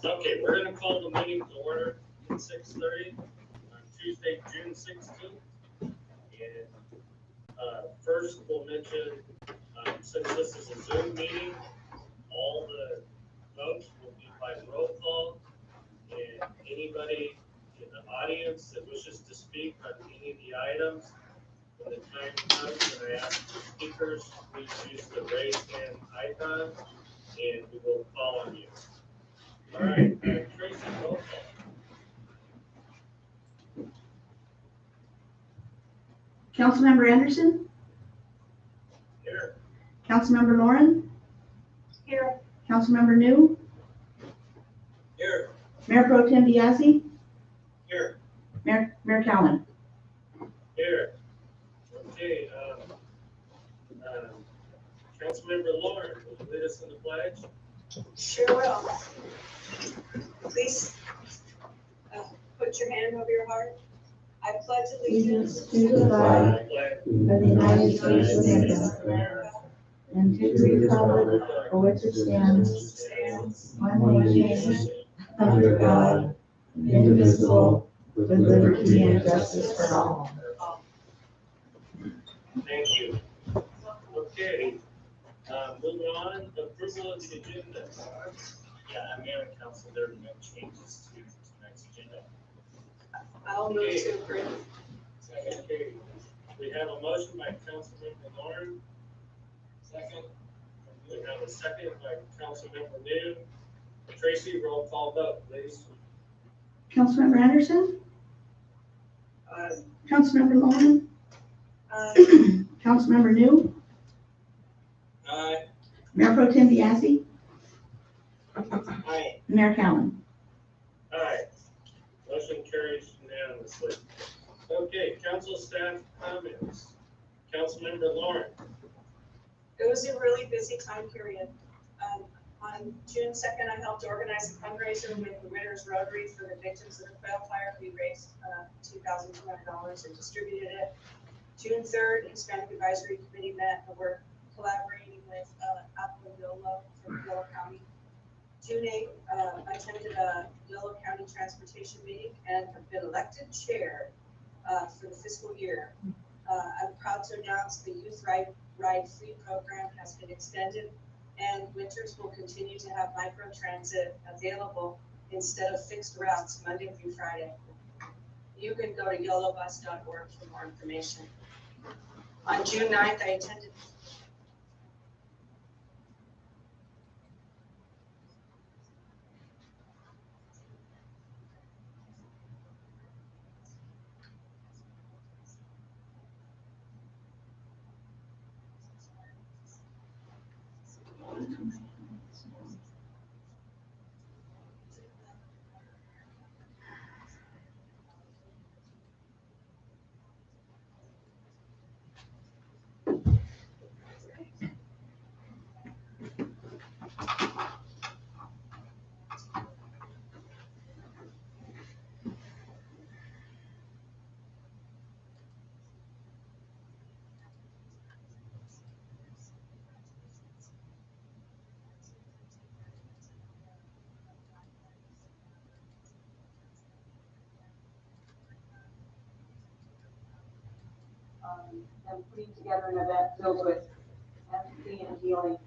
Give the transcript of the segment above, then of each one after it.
Okay, we're gonna call the meeting to order at 6:30 on Tuesday, June 16th. And first we'll mention, since this is a Zoom meeting, all the votes will be by roll call. And anybody in the audience that wishes to speak on any of the items, when the time comes and I ask the speakers, please use the raise hand icon and we will call on you. All right, Tracy, roll call. Councilmember Anderson? Here. Councilmember Lauren? Here. Councilmember New? Here. Mayor Pro Tem Biasi? Here. Mayor Cowan? Here. Okay, Councilmember Lauren, will you lead us in the pledge? Sure will. Please put your hand over your heart. I pledge allegiance To the flag Flag. of the United States of America and to the republic for which it stands, one nation, under God, indivisible, with liberty and justice for all. Thank you. Okay, moving on, approval of the agenda. Yeah, Mayor and Council, there are no changes to tonight's agenda. I'll move to approve. Okay, we have a motion by Councilmember Lauren. Second. We have a second by Councilmember New. Tracy, roll call vote, please. Councilmember Anderson? Councilmember Lauren? Councilmember New? Aye. Mayor Pro Tem Biasi? Aye. Mayor Cowan? Aye. Motion carries unanimously. Okay, council staff comments. Councilmember Lauren. It was a really busy time period. On June 2nd, I helped organize a fundraiser with the Winners Rotary for the victims of the quail fire. We raised $2,200 and distributed it. June 3rd, Hispanic Advisory Committee met and we're collaborating with Apple and Yolo from Yolo County. June 8th, I attended a Yolo County Transportation meeting and have been elected chair for the fiscal year. I'm proud to announce the Youth Ride Free program has been extended and Winters will continue to have microtransit available instead of fixed routes Monday through Friday. You can go to yolobus.org for more information. On June 9th, I attended and putting together an event filled with empathy and healing.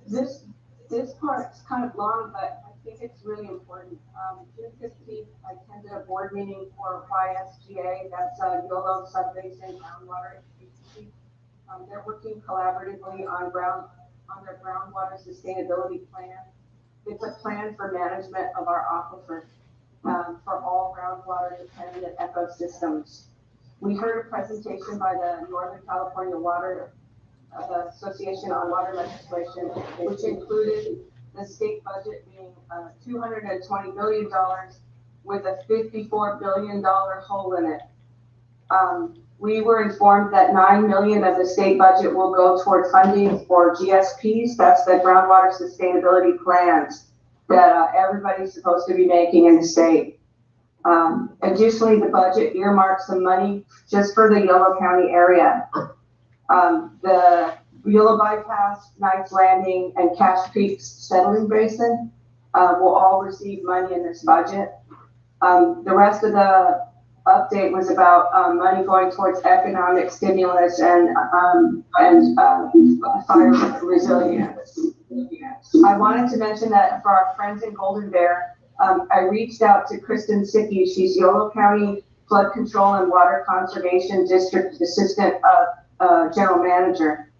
This part's kind of long, but I think it's really important. June 15th, I attended a board meeting for YSGA, that's YOLO Subbasin Groundwater Agency. They're working collaboratively on their groundwater sustainability plan. It's a plan for management of our aquifer for all groundwater dependent ecosystems. We heard a presentation by the Northern California Water Association on water legislation, which included the state budget being $220 billion with a $54 billion hole in it. We were informed that $9 million of the state budget will go toward funding for GSPs, that's the groundwater sustainability plans that everybody's supposed to be making in the state. Additionally, the budget earmarks some money just for the Yolo County area. The Yellow Bypass, Knight's Landing, and Cache Creek's settling basin will all receive money in this budget. The rest of the update was about money going towards economic stimulus and fire resilience. I wanted to mention that for our friends in Golden Bear, I reached out to Kristen Sicky. She's Yolo County Flood Control and Water Conservation District Assistant General Manager,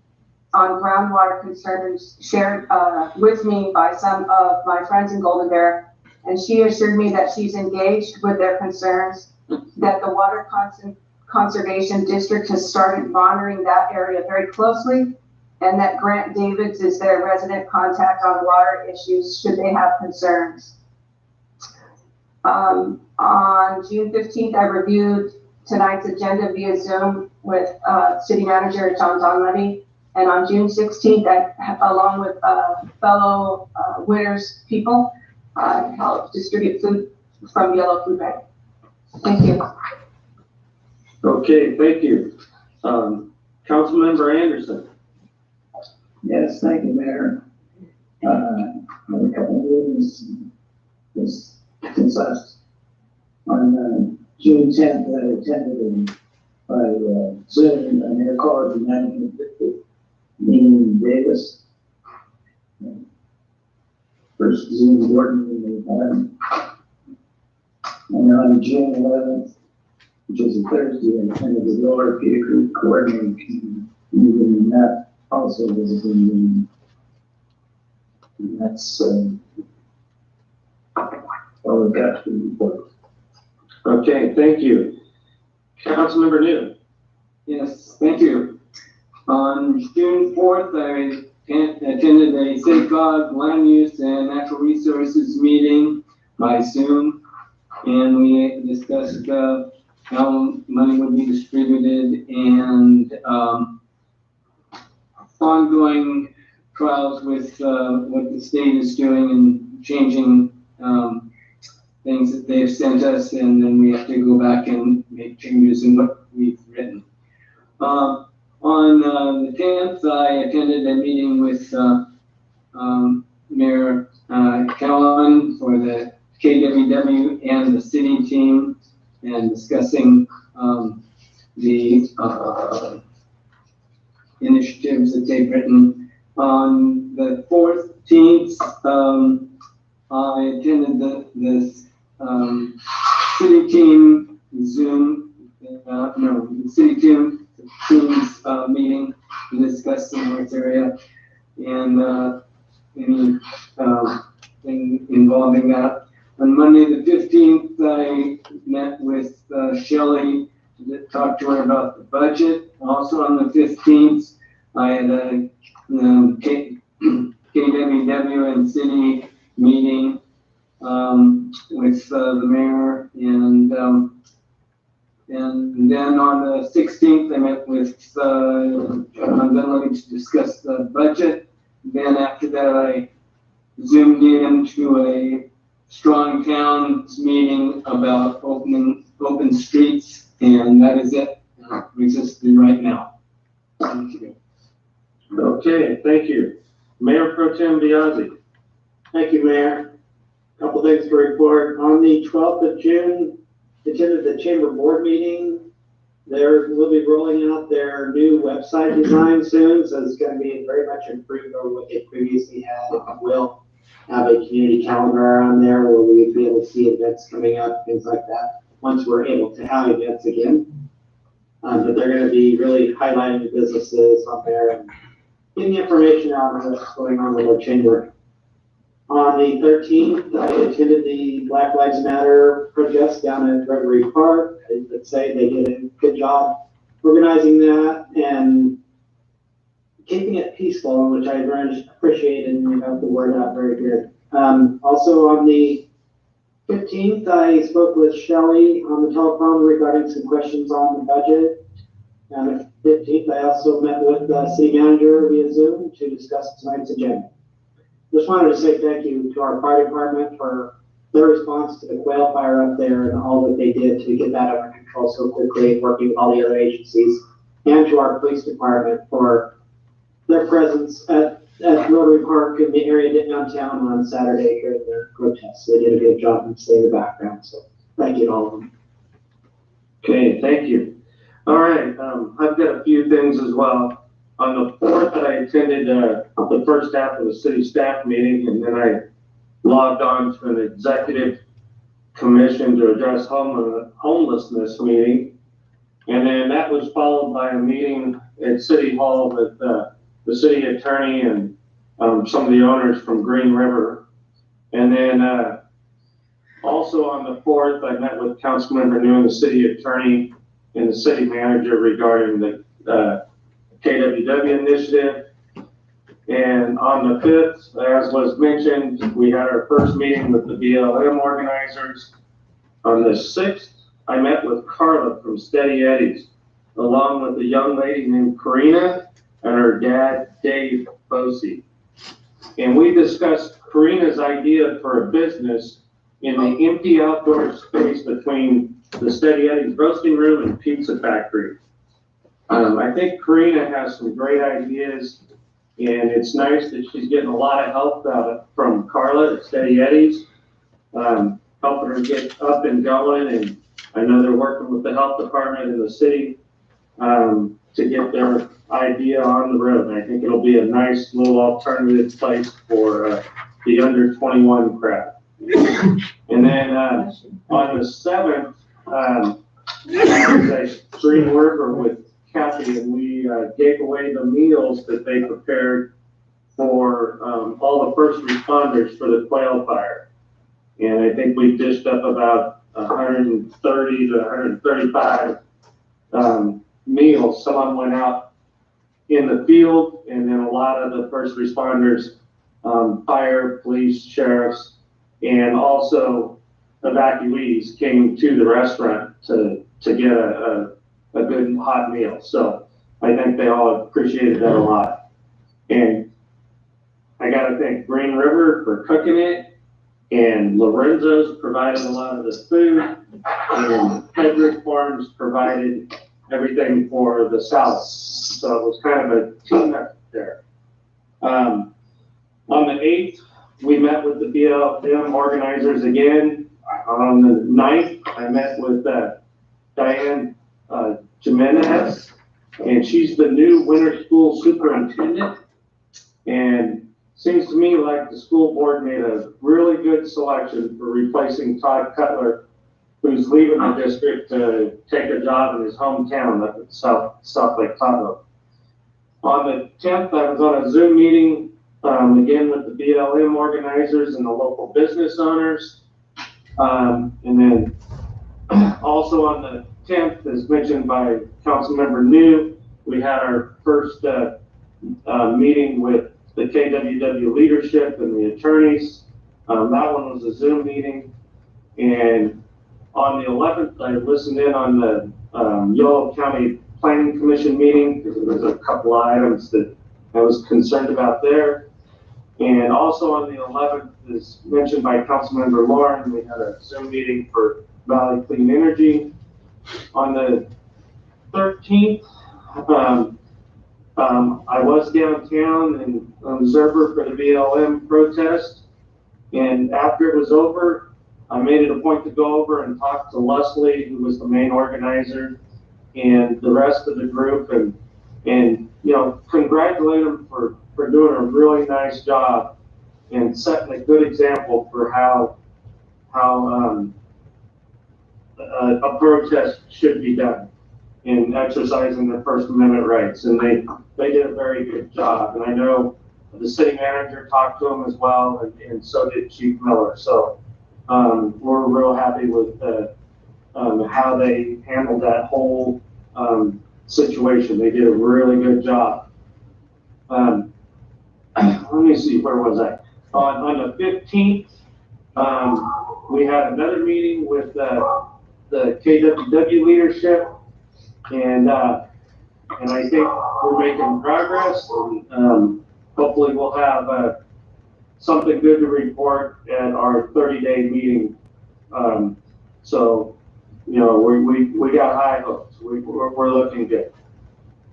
on groundwater concerns shared with me by some of my friends in Golden Bear. And she assured me that she's engaged with their concerns, that the Water Conservation District has started monitoring that area very closely, and that Grant Davids is their resident contact on water issues should they have concerns. On June 15th, I reviewed tonight's agenda via Zoom with City Manager John Donlevy. And on June 16th, along with fellow Winners people, helped distribute food from Yellow Food Bank. Thank you. Okay, thank you. Councilmember Anderson. Yes, thank you, Mayor. I have a couple of meetings this last on June 10th. I attended by Zoom an air quality management meeting in Davis. First Zoom board meeting we've had. And on June 11th, which is a Thursday, I attended the Lower Peter Creek coordinating meeting, and that also was a good meeting. And that's all I've got to report. Okay, thank you. Councilmember New. Yes, thank you. On June 4th, I attended a SACOG land use and natural resources meeting by Zoom, and we discussed how money would be distributed and ongoing trials with what the state is doing and changing things that they've sent us, and then we have to go back and make changes in what we've written. On the 10th, I attended a meeting with Mayor Cowan for the KWW and the city team, and discussing the initiatives that they've written. On the 14th, I attended the city team Zoom, the city team's meeting to discuss the North area and any thing involving that. On Monday the 15th, I met with Shelley to talk to her about the budget. Also on the 15th, I had a KWW and city meeting with the mayor, and then on the 16th, I met with John Dunlevy to discuss the budget. Then after that, I zoomed into a Strong Towns meeting about open streets, and that is it. Brings us to right now. Thank you. Okay, thank you. Mayor Pro Tem Biazzi. Thank you, Mayor. Couple things to report. On the 12th of June, attended the Chamber Board meeting. We'll be rolling out their new website design soon, so it's going to be very much improved over what they previously had. We'll have a community calendar on there where we'll be able to see events coming up, things like that, once we're able to have events again. But they're going to be really highlighting the businesses on there and getting information out on what's going on with our chamber. On the 13th, I attended the Black Lives Matter protest down at Gregory Park. I'd say they did a good job organizing that and keeping it peaceful, which I very much appreciated, and got the word out very good. Also on the 15th, I spoke with Shelley on the telephone regarding some questions on the budget. On the 15th, I also met with the city manager via Zoom to discuss tonight's agenda. Just wanted to say thank you to our fire department for their response to the quail fire up there and all that they did to get that under control so quickly, working with all the other agencies, and to our police department for their presence at Rotary Park in the area downtown on Saturday during their protest. They did a good job and stayed in the background, so thank you to all of them. Okay, thank you. All right, I've got a few things as well. On the 4th, I attended the first half of the city staff meeting, and then I logged on to an executive commission to address homelessness meeting. And then that was followed by a meeting at City Hall with the city attorney and some of the owners from Green River. And then also on the 4th, I met with Councilmember New and the city attorney and the city manager regarding the KWW initiative. And on the 5th, as was mentioned, we had our first meeting with the BLM organizers. On the 6th, I met with Carla from Steady Eddies, along with a young lady named Karina and her dad, Dave Bosey. And we discussed Karina's idea for a business in the empty outdoor space between the Steady Eddies roasting room and pizza factory. I think Karina has some great ideas, and it's nice that she's getting a lot of help from Carla at Steady Eddies, helping her get up and going. And I know they're working with the health department in the city to get their idea on the road. And I think it'll be a nice little alternative place for the under 21 crowd. And then on the 7th, I was at Green River with Kathy, and we gave away the meals that they prepared for all the first responders for the quail fire. And I think we dished up about 130 to 135 meals. Some of them went out in the field, and then a lot of the first responders, fire, police, sheriffs, and also evacuees came to the restaurant to get a good hot meal. So I think they all appreciated that a lot. And I gotta thank Green River for cooking it, and Lorenzo's provided a lot of the food, and Hedrick Farms provided everything for the salad. So it was kind of a team effort there. On the 8th, we met with the BLM organizers again. On the 9th, I met with Diane Jimenez, and she's the new winter school superintendent. And seems to me like the school board made a really good selection for replacing Todd Cutler, who's leaving the district to take a job in his hometown up at South Lake Tahoe. On the 10th, I was on a Zoom meeting again with the BLM organizers and the local business owners. And then also on the 10th, as mentioned by Councilmember New, we had our first meeting with the KWW leadership and the attorneys. That one was a Zoom meeting. And on the 11th, I listened in on the Yolo County Planning Commission meeting, because there was a couple of items that I was concerned about there. And also on the 11th, as mentioned by Councilmember Lauren, we had a Zoom meeting for Valley Clean Energy. On the 13th, I was downtown and an observer for the BLM protest. And after it was over, I made it a point to go over and talk to Leslie, who was the main organizer, and the rest of the group, and you know, congratulate them for doing a really nice job and setting a good example for how a protest should be done in exercising their First Amendment rights. And they did a very good job. And I know the city manager talked to them as well, and so did Chief Miller. So we're real happy with how they handled that whole situation. They did a really good job. Let me see, where was I? On the 15th, we had another meeting with the KWW leadership, and I think we're making progress, and hopefully we'll have something good to report at our 30-day meeting. So, you know, we got high hopes. We're looking good.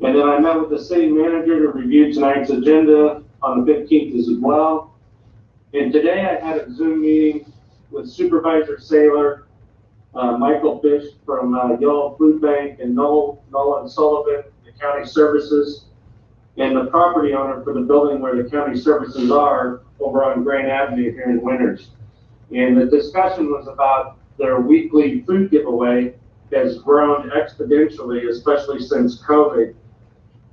And then I met with the city manager to review tonight's agenda on the 15th as well. And today I had a Zoom meeting with Supervisor Saylor, Michael Fish from Yellow Food Bank, and Nolan Sullivan, the county services, and the property owner for the building where the county services are over on Grand Avenue here in Winters. And the discussion was about their weekly food giveaway has grown exponentially, especially since COVID.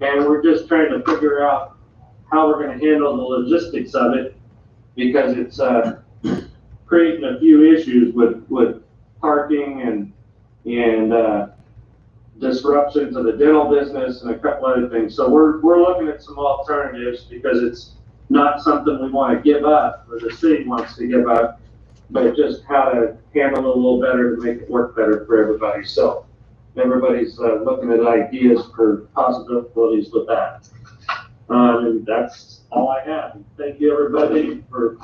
And we're just trying to figure out how we're going to handle the logistics of it, because it's creating a few issues with parking and disruption to the dental business and a couple other things. So we're looking at some alternatives, because it's not something we want to give up, or the city wants to give up, but just how to handle it a little better to make it work better for everybody. So everybody's looking at ideas for possibilities with that. And that's all I have. Thank you, everybody, for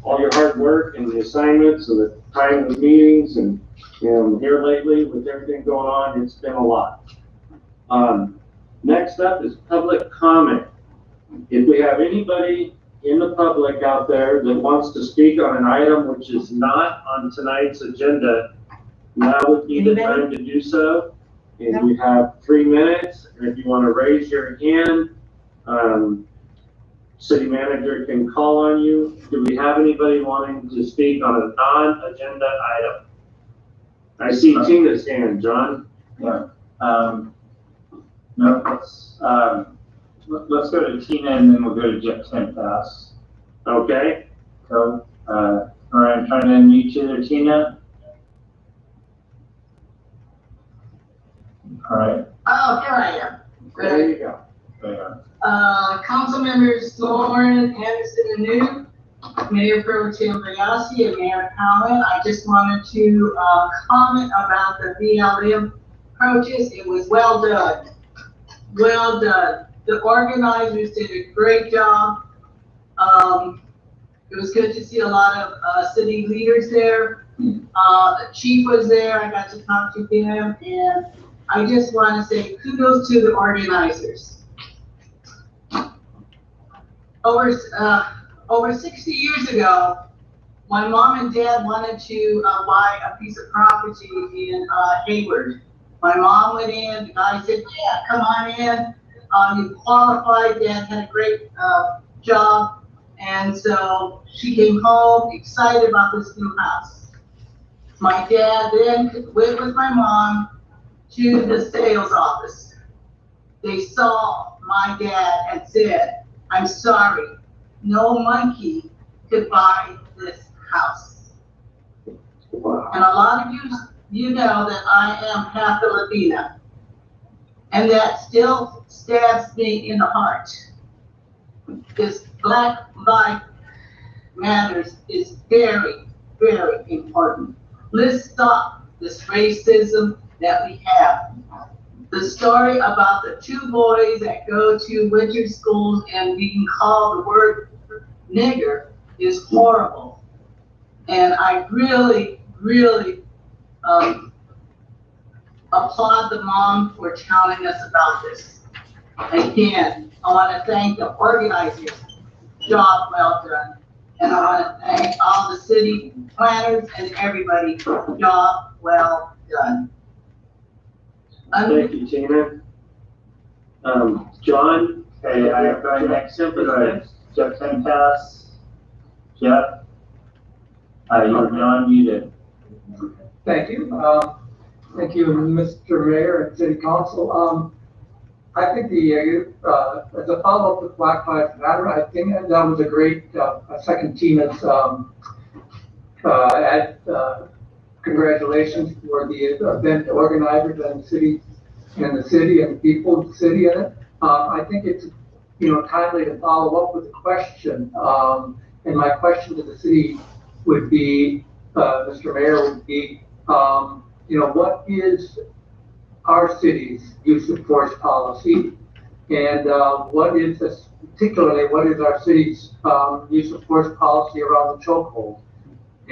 all your hard work and the assignments and the time of meetings, and here lately with everything going on, it's been a lot. Next up is public comment. If we have anybody in the public out there that wants to speak on an item which is not on tonight's agenda, now would be the time to do so. And you have 3 minutes, and if you want to raise your hand, city manager can call on you. Do we have anybody wanting to speak on a non-agenda item? I see Tina's hand, John. Yeah. No, let's go to Tina, and then we'll go to Jeff Pass. Okay. So, all right, I'm trying to unmute you there, Tina. All right. Oh, here I am. There you go. There you are. Council members Lauren, Anderson, and New, Mayor Pro Tem Briassi, and Mayor Cowan. I just wanted to comment about the BLM protest. It was well done. Well done. The organizers did a great job. It was good to see a lot of city leaders there. The chief was there. I got to talk to him, and I just want to say kudos to the organizers. Over 60 years ago, my mom and dad wanted to buy a piece of property in Hayward. My mom went in, the guy said, yeah, come on in. You qualified, dad had a great job. And so she came home excited about this new house. My dad then went with my mom to the sales office. They saw my dad and said, I'm sorry, no monkey could buy this house. Wow. And a lot of you know that I am half Filipina, and that still stabs me in the heart. This Black Lives Matters is very, very important. Let's stop this racism that we have. The story about the 2 boys that go to winter schools and being called the word nigger is horrible. And I really, really applaud the mom for telling us about this. Again, I want to thank the organizers. Job well done. And I want to thank all the city planners and everybody. Job well done. Thank you, Tina. John? Okay, I have going next up is Jeff Pass. Jeff? You're now unmuted. Thank you. Thank you, Mr. Mayor and City Council. I think as a follow-up with Black Lives Matter, I think that was a great second Tina's congratulations for the event organizers and the city and the people of the city in it. I think it's timely to follow up with a question. And my question to the city would be, Mr. Mayor, would be, what is our city's use of force policy? And particularly, what is our city's use of force policy around the chokehold?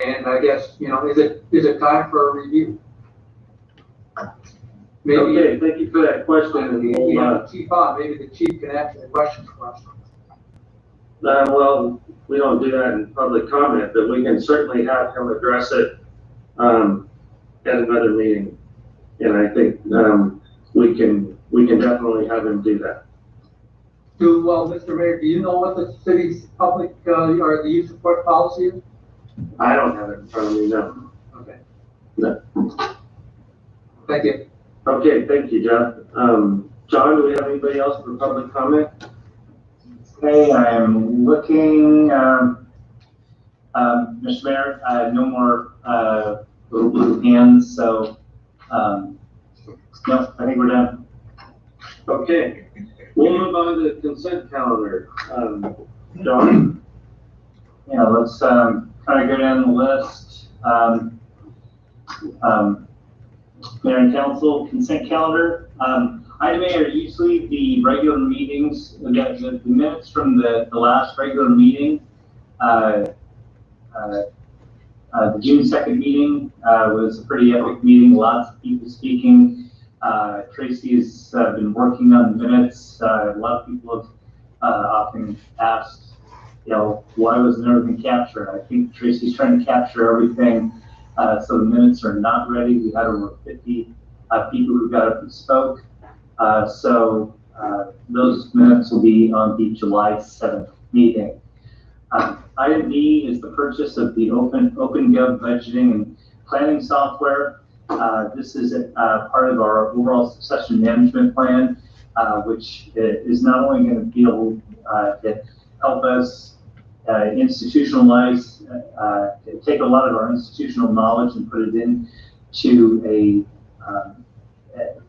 And I guess, is it time for a review? Maybe, Okay, thank you for that question, and we we'll, have the chief on, maybe the chief can answer the question for us. well, we don't do that in public comment, but we can certainly have him address it, at another meeting. And I think, we can definitely have him do that. Well, Mr. Mayor, do you know what the city's public, or the youth support policy is? I don't have it in front of me, no. Okay. No. Thank you. Okay, thank you, Jeff. John, do we have anybody else for public comment? Okay, I'm looking, Mr. Mayor, no more, little blue hands, so, no, I think we're done. Okay, we'll move on to the consent calendar. John? Yeah, let's, kind of go down the list. Mayor and council consent calendar. Item A are usually the regular meetings, the minutes from the last regular meeting. The June 2nd meeting was a pretty epic meeting, lots of people speaking. Tracy has been working on the minutes. A lot of people have often asked, why wasn't everything captured? I think Tracy's trying to capture everything. So the minutes are not ready. We had over 50 people who got up and spoke. So those minutes will be on the July 7th meeting. Item B is the purchase of the OpenGov budgeting and planning software. This is part of our overall succession management plan, which is not only going to be able to help us institutionalize, take a lot of our institutional knowledge and put it into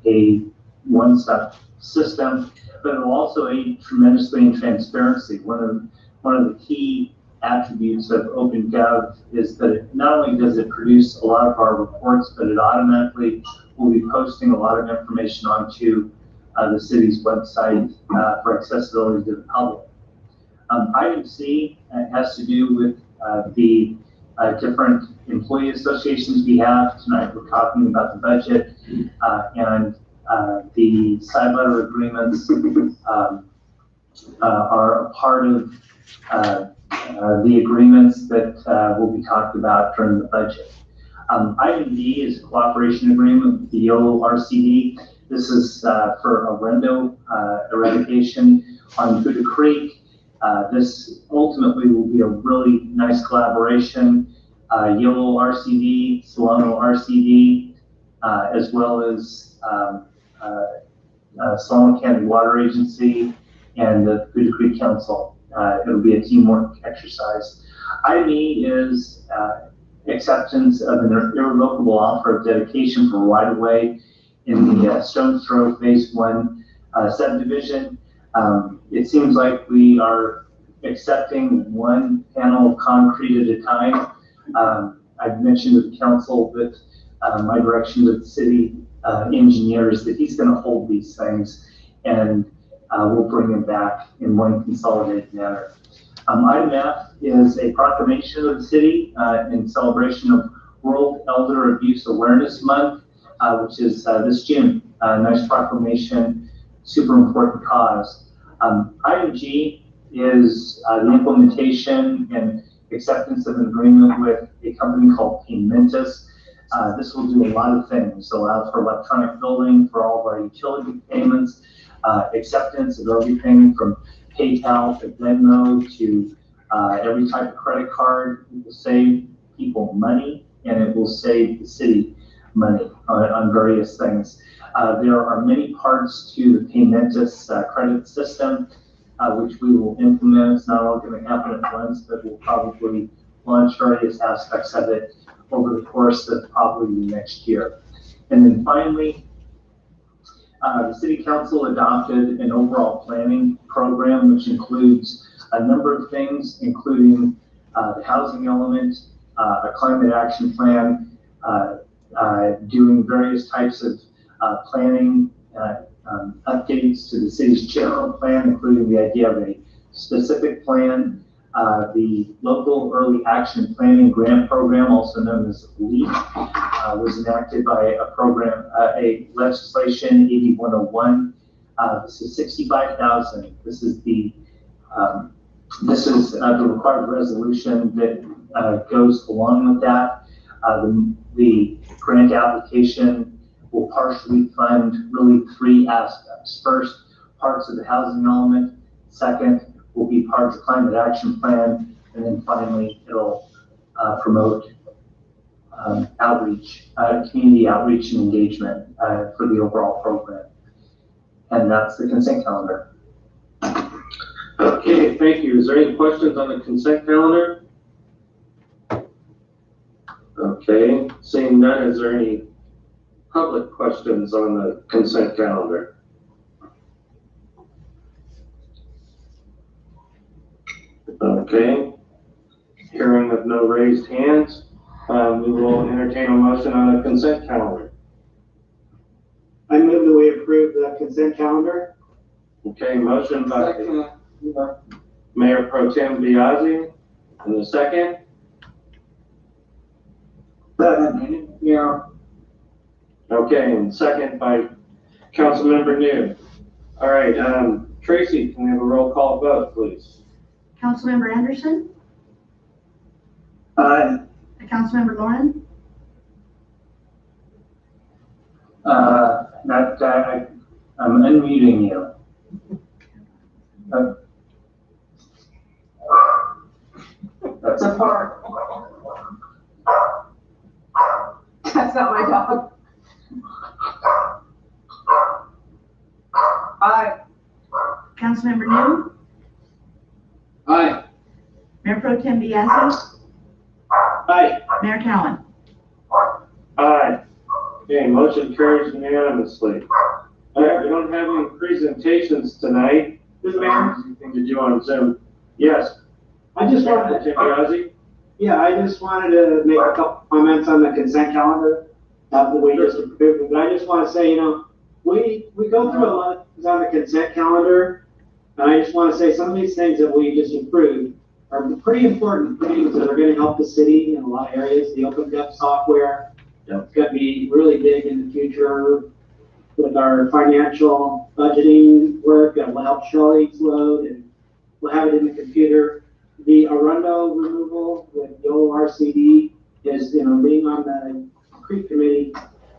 a one-stop system, but it will also aid tremendously in transparency. One of the key attributes of OpenGov is that it not only does it produce a lot of our reports, but it automatically will be posting a lot of information onto the city's website for accessibility to the public. Item C has to do with the different employee associations we have. Tonight we're talking about the budget and the side letter agreements are a part of the agreements that will be talked about during the budget. Item D is a cooperation agreement with the YOLO RCD. This is for a rendo eradication on Buda Creek. This ultimately will be a really nice collaboration. YOLO RCD, Solano RCD, as well as Solano County Water Agency and the Buda Creek Council. It'll be a teamwork exercise. Item E is acceptance of an irrevocable offer of dedication for right-of-way in the Stone's Throw Phase 1 subdivision. It seems like we are accepting one panel of concrete at a time. I've mentioned to the council that my direction to the city engineer is that he's going to hold these things and we'll bring them back in one consolidated manner. Item F is a proclamation of the city in celebration of World Elder Abuse Awareness Month, which is this June. Nice proclamation, super important cause. Item G is the implementation and acceptance of an agreement with a company called Paymentus. This will do a lot of things. Allows for electronic billing for all of our utility payments, acceptance of everything from PayPal to Venmo to every type of credit card. It will save people money and it will save the city money on various things. There are many parts to the Paymentus credit system, which we will implement. It's not all going to happen at once, but we'll probably launch various aspects of it over the course of probably the next year. And then finally, the City Council adopted an overall planning program, which includes a number of things, including the housing element, a climate action plan, doing various types of planning updates to the city's general plan, including the idea of a specific plan, The Local Early Action Planning Grant Program, also known as LEAP, was enacted by a legislation 8101. This is 65,000. This is the required resolution that goes along with that. The grant application will partially fund really three aspects. First, parts of the housing element. Second, will be part of the climate action plan. And then finally, it'll promote outreach, community outreach and engagement for the overall program. And that's the consent calendar. Okay, thank you. Is there any questions on the consent calendar? Okay, seeing none, is there any public questions on the consent calendar? Okay, hearing of no raised hands, we will entertain a motion on the consent calendar. I move that we approve the consent calendar. Okay, motion by Mayor Pro Tem Biaggi, and the second? Yeah. Okay, and second by Councilmember New. All right, Tracy, can we have a roll call vote, please? Councilmember Anderson, Aye. Councilmember Lauren, I'm unmuting you. That's The part. That's not my dog. Aye. Councilmember New, Aye. Mayor Pro Tem Biaggi, Aye. Mayor Cowan. Aye. Okay, motion carries unanimously. All right, we don't have any presentations tonight. Mr. Mayor? Anything to do on Zoom? Yes. I just wanted Tim Biaggi? I just wanted to make a couple comments on the consent calendar, that we just approved it. But I just want to say, we go through a lot of things on the consent calendar, and I just want to say some of these things that we just approved are pretty important things that are going to help the city in a lot of areas. The open depth software, it's going to be really big in the future with our financial budgeting work, and will help Shelley's load, and we'll have it in the computer. The Arundo removal with YOLO RCD is, being on the creek committee,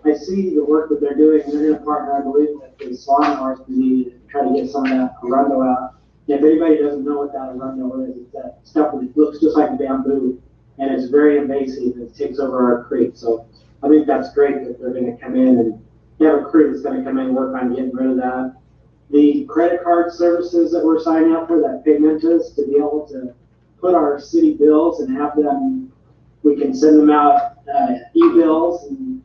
I see the work that they're doing, and they're gonna partner, I believe, with the Solano RCD to try to get some of that Arundo out. And if anybody doesn't know what that Arundo is, it's that stuff that looks just like bamboo, and it's very invasive, and it takes over our creek. So I think that's great that they're gonna come in and have a crew that's gonna come in and work on getting rid of that. The credit card services that we're signing up for, that Paymentus, to be able to put our city bills and have them, we can send them out e-bills, and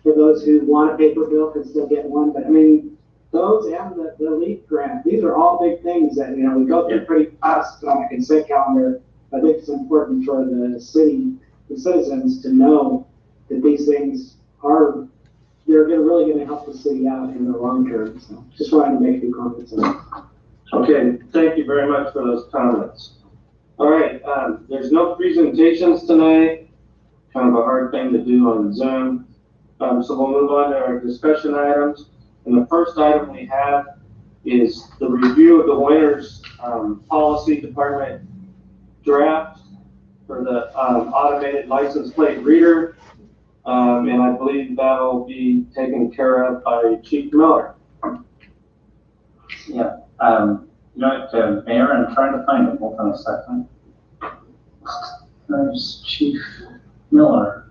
for those who want a paper bill can still get one. But I mean, those and the LEAP grant, these are all big things that, we go through pretty fast on a consent calendar. I think it's important for the city, the citizens, to know that these things they're really gonna help the city out in the long term. So just wanted to make a few comments on that. Okay, thank you very much for those comments. All right, there's no presentations tonight, kind of a hard thing to do on Zoom. So we'll move on to our discussion items. And the first item we have is the review of the winter's policy department draft for the automated license plate reader. And I believe that'll be taken care of by Chief Miller. Yeah. Mayor, I'm trying to find it. Hold on a second. There's Chief Miller.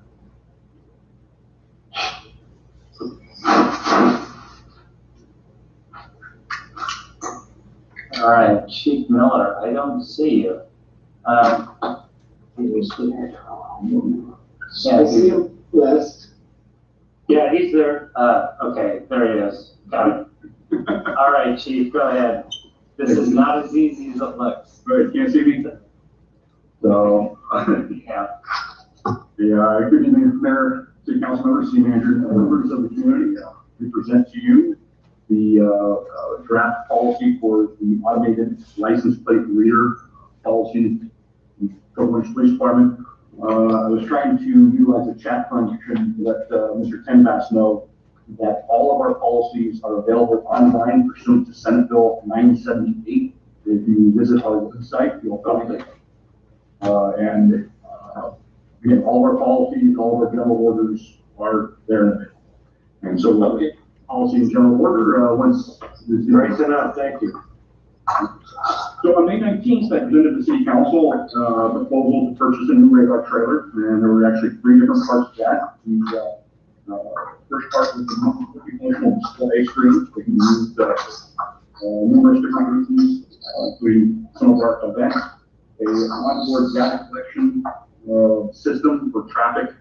All right, Chief Miller, I don't see you. I see a list. Yeah, he's there. Okay, there he is. Got it. All right, Chief, go ahead. This is not as easy as it looks. Right, can't see me? So, Yeah. good evening, Mayor, City Council members, City Manager, and members of the community. We present to you the draft policy for the automated license plate reader policy Orange Police Department. I was trying to utilize the chat function to let Mr. Tenbass know that all of our policies are available online pursuant to Senate Bill 978. If you visit our website, you'll find it. Again, all of our policies, all of our general orders are there. And so, policy and general order, once it's Great enough, thank you. So on May 19th, I presented to the City Council a proposal to purchase a new radar trailer, and there were actually three different parts to that. The first part was the multifunctional display screen that can be used numerous different reasons, including some of our events, a onboard data collection system for traffic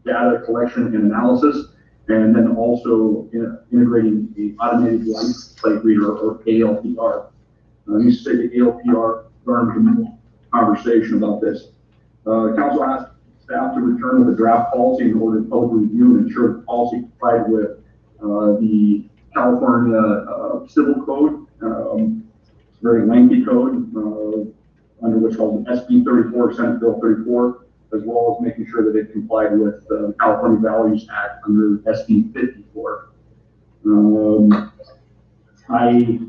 data collection and analysis, and then also integrating the automated license plate reader, or ALPR. I used to say the ALPR during conversation about this. Council asked staff to return with a draft policy in order to public review and ensure the policy complied with the California Civil Code, very lengthy code, under what's called SB 34, Senate Bill 34, as well as making sure that it complied with the California Values Act under SB 54. I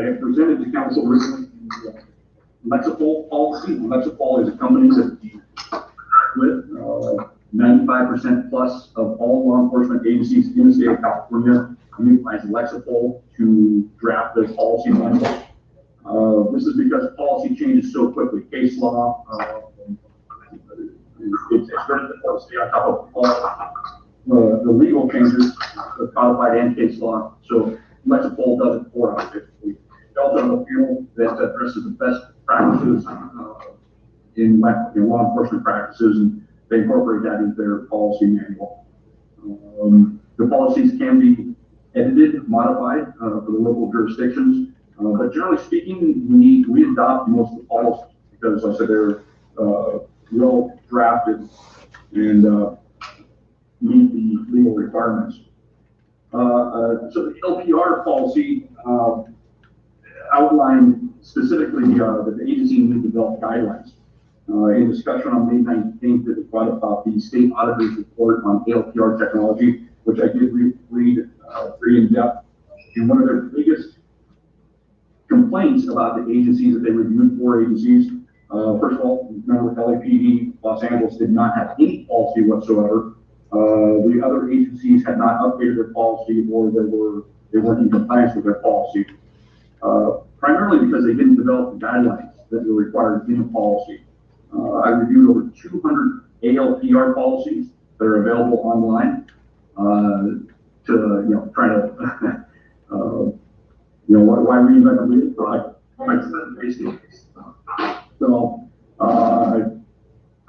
have presented to council recently the Lexipol policy. Lexipol is a company that we contract with. 95% plus of all law enforcement agencies in the state of California utilize Lexipol to draft their policy manual. This is because policy changes so quickly. Case law, it's very difficult to stay on top of all the legal changes, the codified and case law. So Lexipol does it for us. We also have a field that addresses the best practices in law enforcement practices, and they incorporate that into their policy manual. The policies can be edited, modified for the local jurisdictions, but generally speaking, we adopt most of the policies because, like I said, they're well drafted and meet the legal requirements. So the LPR policy outlined specifically that the agency needed to develop guidelines. In discussion on May 19th, it was brought up about the state auditor's report on LPR technology, which I did read pretty in depth. And one of their biggest complaints about the agencies that they reviewed, 4 agencies, first of all, remember LAPD, Los Angeles did not have any policy whatsoever. The other agencies had not updated their policy, or they weren't in compliance with their policy. Primarily because they didn't develop the guidelines that were required in the policy. I reviewed over 200 ALPR policies that are available online to try to why reinvent the wheel? So I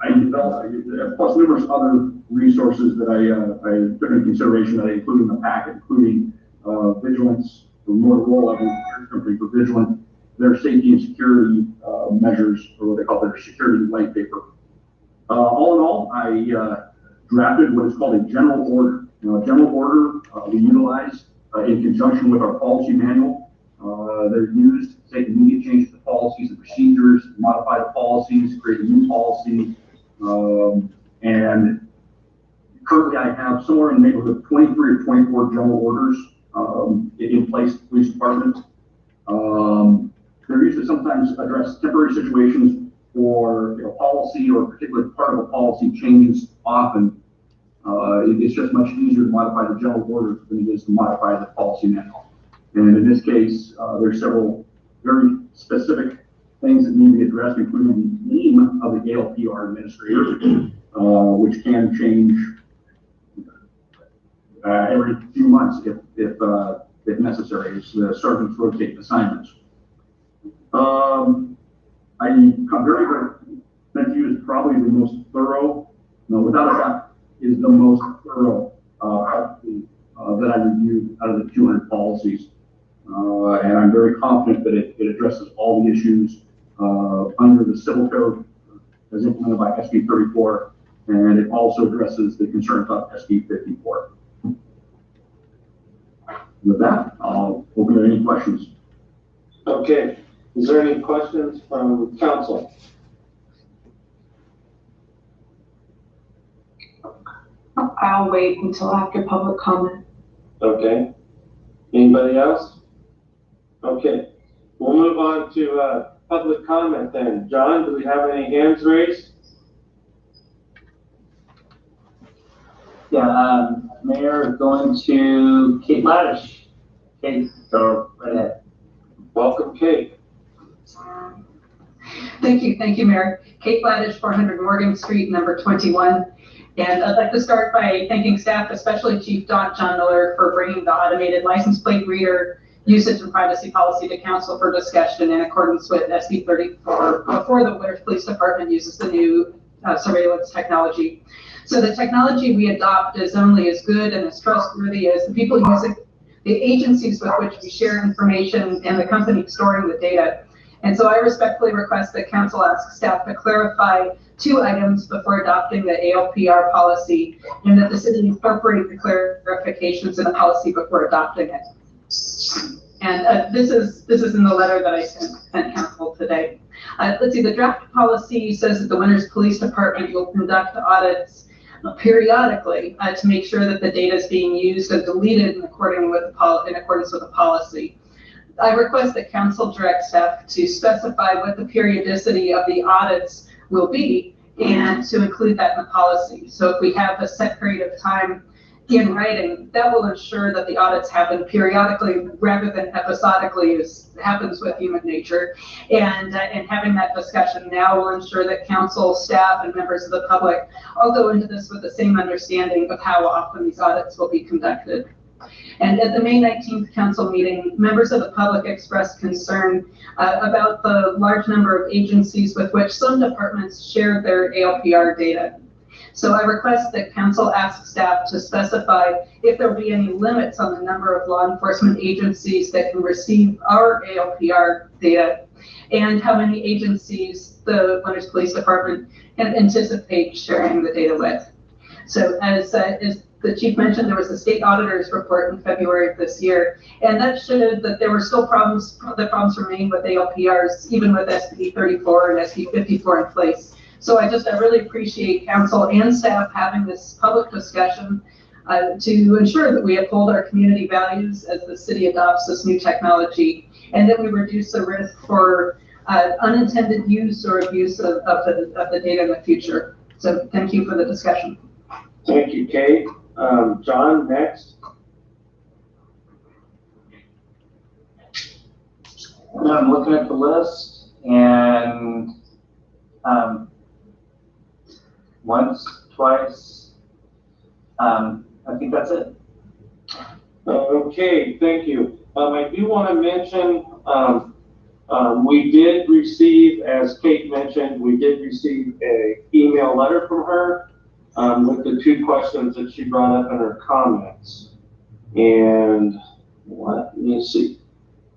developed plus numerous other resources that I took into consideration that I included in the packet, including vigilance, the Motorola company for vigilant, their safety and security measures, or what they call their security white paper. All in all, I drafted what is called a general order. General order we utilize in conjunction with our policy manual. They're used to take immediate changes to policies and procedures, modify the policies, create a new policy, and currently I have somewhere in the neighborhood of 23 or 24 general orders in place at the police department. They're used to sometimes address temporary situations or policy or a particular part of a policy changes often. It's just much easier to modify the general orders than it is to modify the policy manual. And in this case, there's several very specific things that need to be addressed, including the name of the ALPR administrator, which can change every few months if necessary, as the sergeants rotate assignments. I'm very meant to use probably the most thorough, without a doubt, is the most thorough that I reviewed out of the 200 policies. And I'm very confident that it addresses all the issues under the Civil Code as implemented by SB 34, and it also addresses the concerns about SB 54. With that, I'll open to any questions. Okay, Is there any questions from council? I'll wait until after public comment. Okay. Anybody else? Okay. We'll move on to public comment then. John, do we have any hands raised? Yeah, Mayor, going to Kate Laddish. Kate, go right ahead. Welcome, Kate. Thank you, Mayor. Kate Laddish, 400 Morgan Street, number 21. And I'd like to start by thanking staff, especially Chief John Miller, for bringing the automated license plate reader usage and privacy policy to council for discussion in accordance with SB 34 before the Winters Police Department uses the new surveillance technology. So the technology we adopt is only as good and as trustworthy as the people using, the agencies with which we share information, and the company storing the data. And so I respectfully request that council ask staff to clarify 2 items before adopting the ALPR policy, and that the city incorporate the clarifications in the policy before adopting it. And this is in the letter that I sent council today. Let's see, the draft policy says that the Winters Police Department will conduct audits periodically to make sure that the data is being used and deleted in accordance with the policy. I request that council direct staff to specify what the periodicity of the audits will be and to include that in the policy. So if we have a set period of time in writing, that will ensure that the audits happen periodically rather than episodically, as happens with human nature. And having that discussion now will ensure that council, staff, and members of the public all go into this with the same understanding of how often these audits will be conducted. And at the May 19th council meeting, members of the public expressed concern about the large number of agencies with which some departments share their ALPR data. So I request that council ask staff to specify if there will be any limits on the number of law enforcement agencies that can receive our ALPR data, and how many agencies the Winters Police Department can anticipate sharing the data with. So as the chief mentioned, there was a state auditor's report in February of this year, and that showed that there were still problems, the problems remain with ALPRs, even with SB 34 and SB 54 in place. So I really appreciate council and staff having this public discussion to ensure that we uphold our community values as the city adopts this new technology, and that we reduce the risk for unintended use or abuse of the data in the future. So thank you for the discussion. Thank you, Kate. John, next. I'm looking at the list, and once, twice, I think that's it. Okay, thank you. I do want to mention, we did receive, as Kate mentioned, we did receive an email letter from her with the 2 questions that she brought up in her comments. And let me see.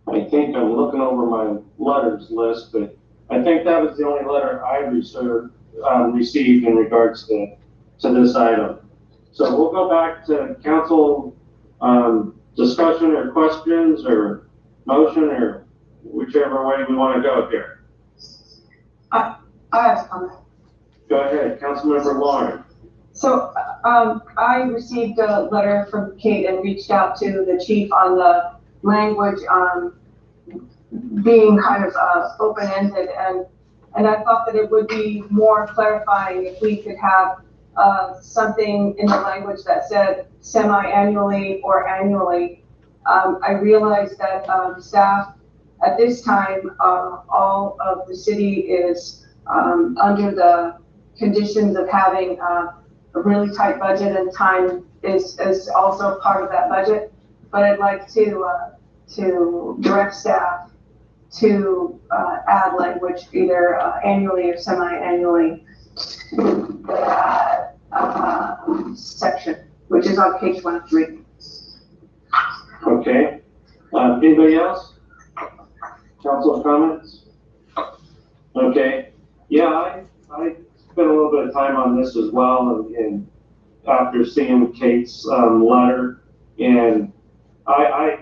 I think I'm looking over my letters list, but I think that was the only letter I received in regards to this item. So we'll go back to council discussion or questions or motion or whichever way we want to go here. I have a comment. Go ahead, Councilmember Lauren. So I received a letter from Kate and reached out to the chief on the language being kind of open-ended, and I thought that it would be more clarifying if we could have something in the language that said semi-annually or annually. I realize that staff at this time, all of the city is under the conditions of having a really tight budget, and time is also part of that budget. But I'd like to direct staff to add language either annually or semi-annually to that section, which is on page 103. Okay. Anybody else? Council comments? Okay. Yeah, I spent a little bit of time on this as well, and after seeing Kate's letter, and I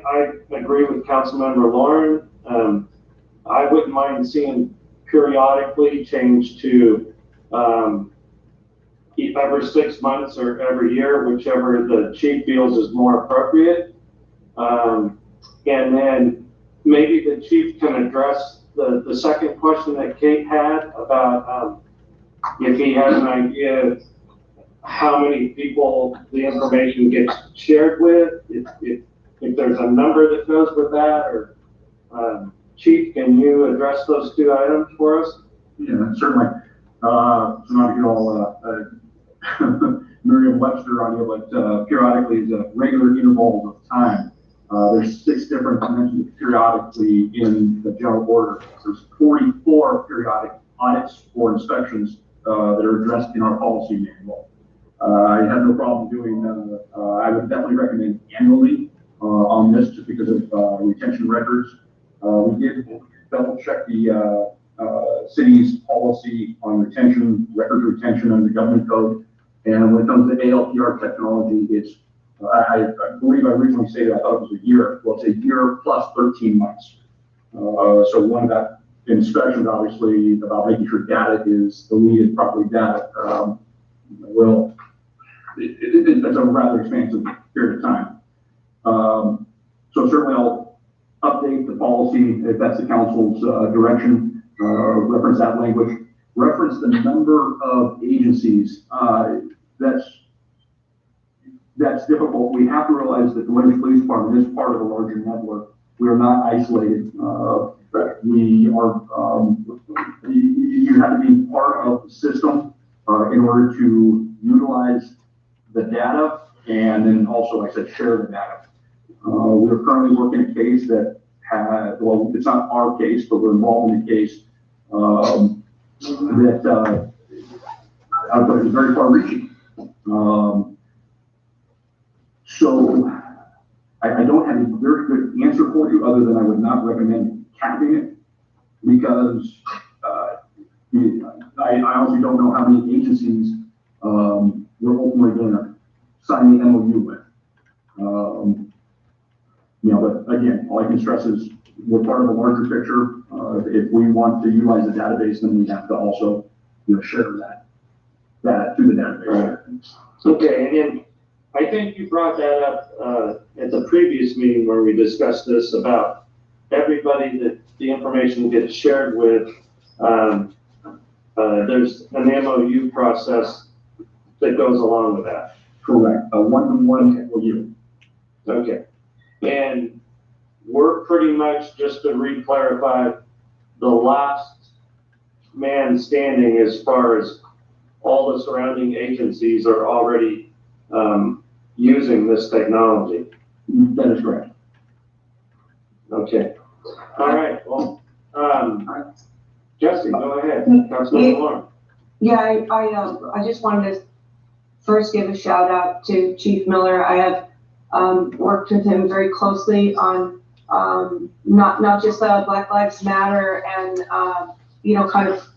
agree with Councilmember Lauren. I wouldn't mind seeing periodically change to, every 6 months or every year, whichever the chief feels is more appropriate. And then maybe the chief can address the second question that Kate had about, if he has an idea of how many people the information gets shared with, if there's a number that goes with that, or, Chief, can you address those two items for us? Yeah, certainly. So not to get all Merriam-Webster on you, but periodically is a regular interval of time. There's 6 different dimensions periodically in the general order. There's 44 periodic audits or inspections that are addressed in our policy manual. I have no problem doing, I would definitely recommend annually on this just because of retention records. We did double check the city's policy on retention, record retention under the government code. And when it comes to ALPR technology, it's, I believe I originally stated, I thought it was a year. Well, it's a year plus 13 months. So one of that inspections, obviously, about making sure data is deleted properly data, it's a rather expansive period of time. So certainly I'll update the policy if that's the council's direction, reference that language, reference the number of agencies. That's difficult. We have to realize that the Winter Police Department is part of a larger network. We are not isolated. We are, you have to be part of the system in order to utilize the data and then also, like I said, share the data. We're currently working a case that had, well, it's not our case, but we're involved in a case that I would put it very far reaching. So I don't have a very good answer for you other than I would not recommend capping it because I honestly don't know how many agencies we're ultimately going to sign the MOU with. But again, all I can stress is we're part of a larger picture. If we want to utilize the database, then we have to also, share that to the database. Okay, and then I think you brought that up at the previous meeting where we discussed this about everybody that the information gets shared with. There's an MOU process that goes along with that. Correct. A one-to-one MOU. Okay. And we're pretty much, just to re-clarify, the last man standing as far as all the surrounding agencies are already using this technology. That is correct. Okay. All right. Well, Jesse, go ahead. Councilman Lauren. Yeah, I just wanted to first give a shout out to Chief Miller. I have worked with him very closely on not just Black Lives Matter and kind of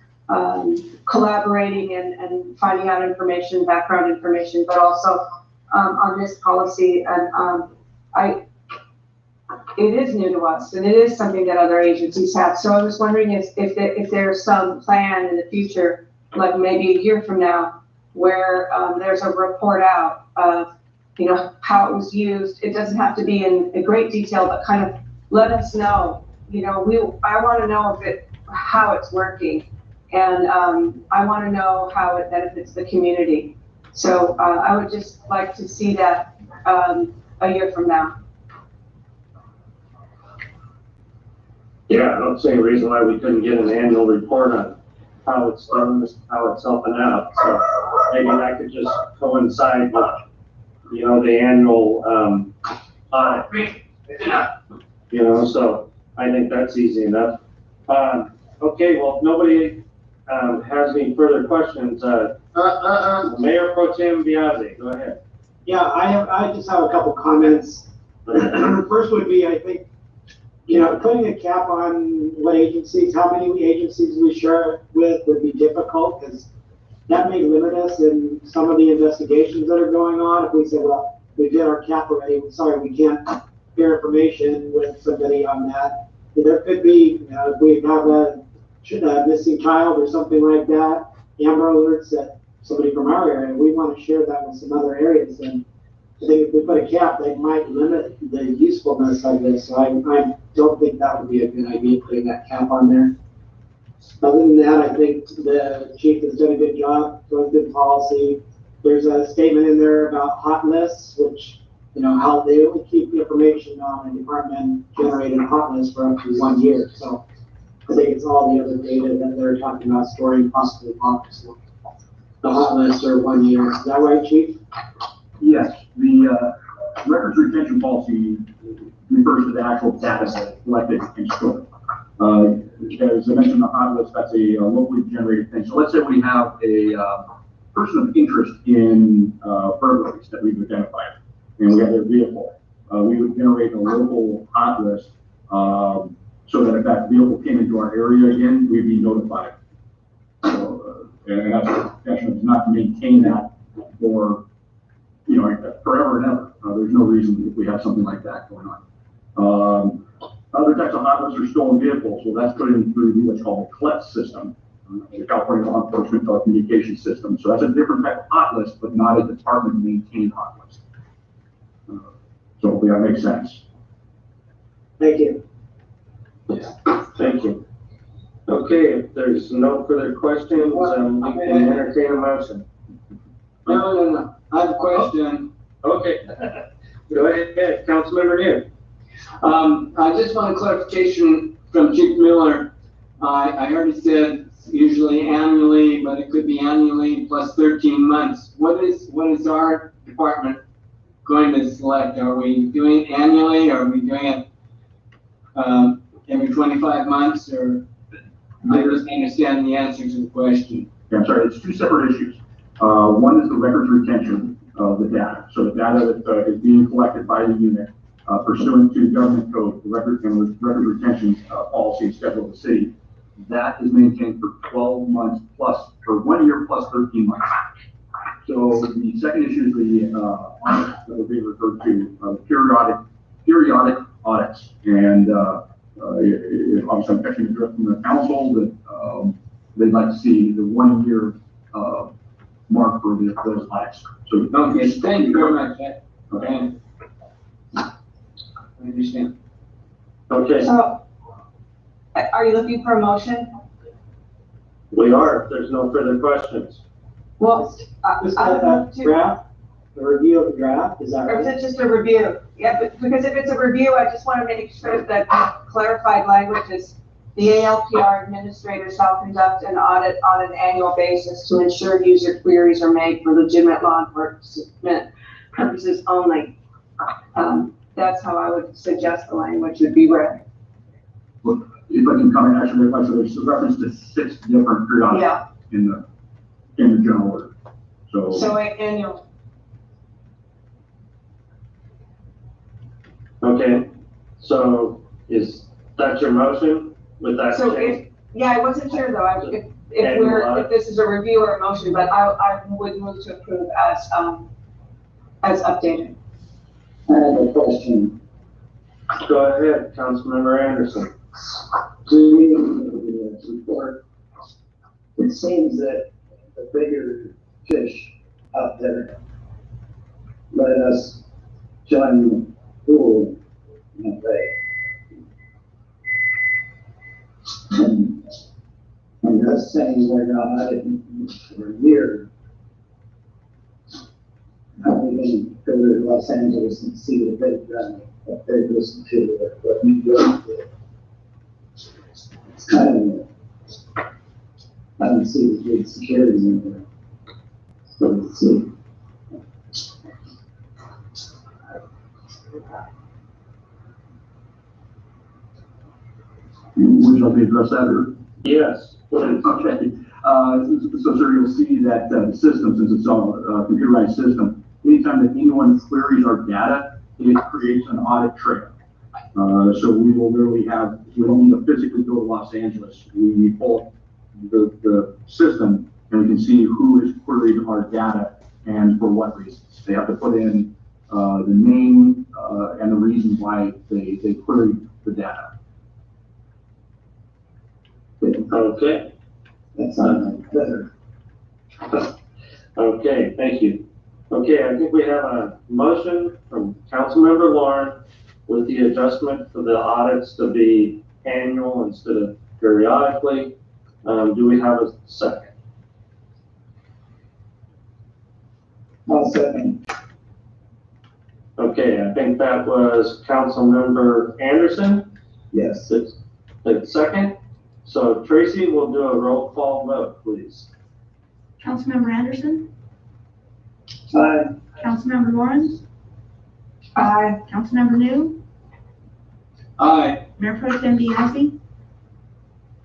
collaborating and finding out information, background information, but also on this policy. And it is new to us, and it is something that other agencies have. So I was wondering if there's some plan in the future, like maybe a year from now, where there's a report out of how it was used. It doesn't have to be in great detail, but kind of let us know. I want to know how it's working, and I want to know how it benefits the community. So I would just like to see that a year from now. Yeah, I don't see any reason why we couldn't get an annual report on how it's done, how it's helping out. So maybe that could just coincide with, the annual audit. So I think that's easy enough. Okay, well, if nobody has any further questions, Mayor Pro Tem Biazzi, go ahead. Yeah, I just have a couple comments. First would be, I think, putting a cap on what agencies, how many agencies we share with would be difficult because that may limit us in some of the investigations that are going on. If we say, well, we did our cap already, sorry, we can't share information with somebody on that. there could be, if we have a missing child or something like that, Amber Alerts that somebody from our area, we want to share that with some other areas. And I think if we put a cap, that might limit the usefulness of this. So I don't think that would be a good idea, putting that cap on there. Other than that, I think the chief has done a good job, doing good policy. There's a statement in there about hot lists, which, how they only keep information on a department generated hot list for up to 1 year. So I think it's all the other data that they're talking about storing possibly locked. So the hot lists are 1 year. Is that right, chief? Yes, the records retention policy refers to the actual data collected and stored. As I mentioned, the hot list, that's a locally generated thing. So let's say we have a person of interest in burglaries that we've identified, and we have their vehicle. We would generate a local hot list so that if that vehicle came into our area again, we'd be notified. So, and that's the intention, is not to maintain that for forever and ever. There's no reason if we have something like that going on. Other types of hot lists are stolen vehicles. Well, that's put in through what's called the CLEP system, the California Law Enforcement Telecommunications System. So that's a different type of hot list, but not a department-maintained hot list. So hopefully that makes sense. Thank you. Yeah, thank you. Okay, if there's no further questions, we can entertain a motion. No. I have a question. Okay. Go ahead, Councilmember New. I just want a clarification from Chief Miller. I heard he said usually annually, but it could be annually plus 13 months. What is our department going to select? Are we doing it annually? Are we doing it every 25 months? Or I just understand the answer to the question. Yeah, I'm sorry, it's two separate issues. One is the records retention of the data. So the data that is being collected by the unit pursuant to government code, the record retention policy and schedule of the city, that is maintained for 12 months plus, for 1 year plus 13 months. So the second issue is the audit that will be referred to, periodic audits. And obviously I'm catching the drift from the council that they'd like to see the 1 year mark for those audits. So Okay, thank you very much. Okay. I understand. Okay, So, are you looking for a motion? we are, if there's no further questions. Well, Just I would love a to, draft, a review of the draft, is that or is right? it just a review? Yeah, but because if it's a review, I just want to make sure that the clarified language is the ALPR administrator shall conduct an audit on an annual basis to ensure user queries are made for legitimate law enforcement purposes only. That's how I would suggest the language would be read. If I can comment, actually, there's a reference to 6 different periodic Yeah. in the general order. So annual. Okay, so is that your motion with that So change? yeah, I wasn't sure though, if this is a review or a motion, but I would move to approve as updated. I have a question. Go ahead, Councilmember Anderson. Do we, in the report, it seems that the bigger fish out there let us join the pool and they. And I'm just saying we're not auditing for a year. How are we going to go to Los Angeles and see what they've done, what they've listened to, what New York did? It's kind of, I don't see the big security in there. So let's see. Would you like me to address that, or? Yes. Okay. So sir, you'll see that the system, since it's all a computerized system, anytime that anyone queries our data, it creates an audit trail. So we will literally we don't need to physically go to Los Angeles. We pull up the system and we can see who has queried our data and for what reasons. They have to put in the name and the reason why they queried the data. Okay, That sounds better. okay, thank you. Okay, I think we have a motion from Councilmember Lauren with the adjustment for the audits to be annual instead of periodically. Do we have a second? I'll second. Okay, I think that was Councilmember Anderson. Yes. The second. So Tracy will do a roll call vote, please. Councilmember Anderson, Aye. Councilmember Lawrence, Aye. Councilmember New, Aye. Mayor Pro Tem Bianzi,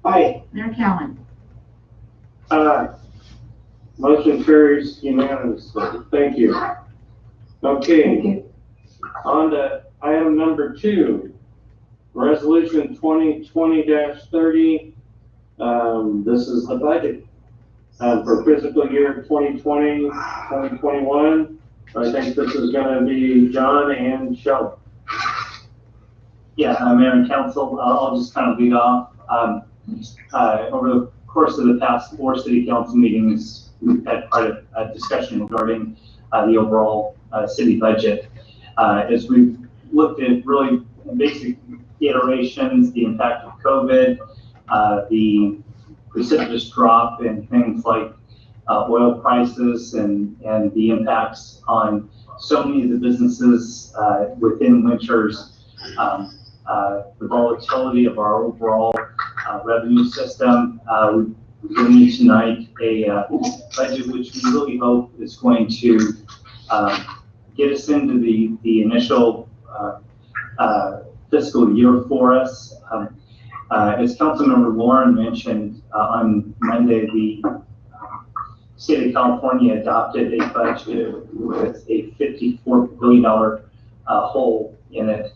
Aye. Mayor Cowan. Aye. Motion carries unanimously. Thank you. Okay. On to item number 2, resolution 2020-30. This is the budget for fiscal year 2020, 2021. I think this is going to be John and Shelley. Yeah, Mayor and Council, I'll just kind of lead off. Over the course of the past 4 city council meetings, we've had quite a discussion regarding the overall city budget. As we've looked at really basic iterations, the impact of COVID, the precipitous drop in things like oil prices and the impacts on so many of the businesses within Winters, the volatility of our overall revenue system. We're giving you tonight a budget which we really hope is going to get us into the initial fiscal year for us. As Councilmember Lauren mentioned, on Monday, the state of California adopted a budget with a $54 billion hole in it,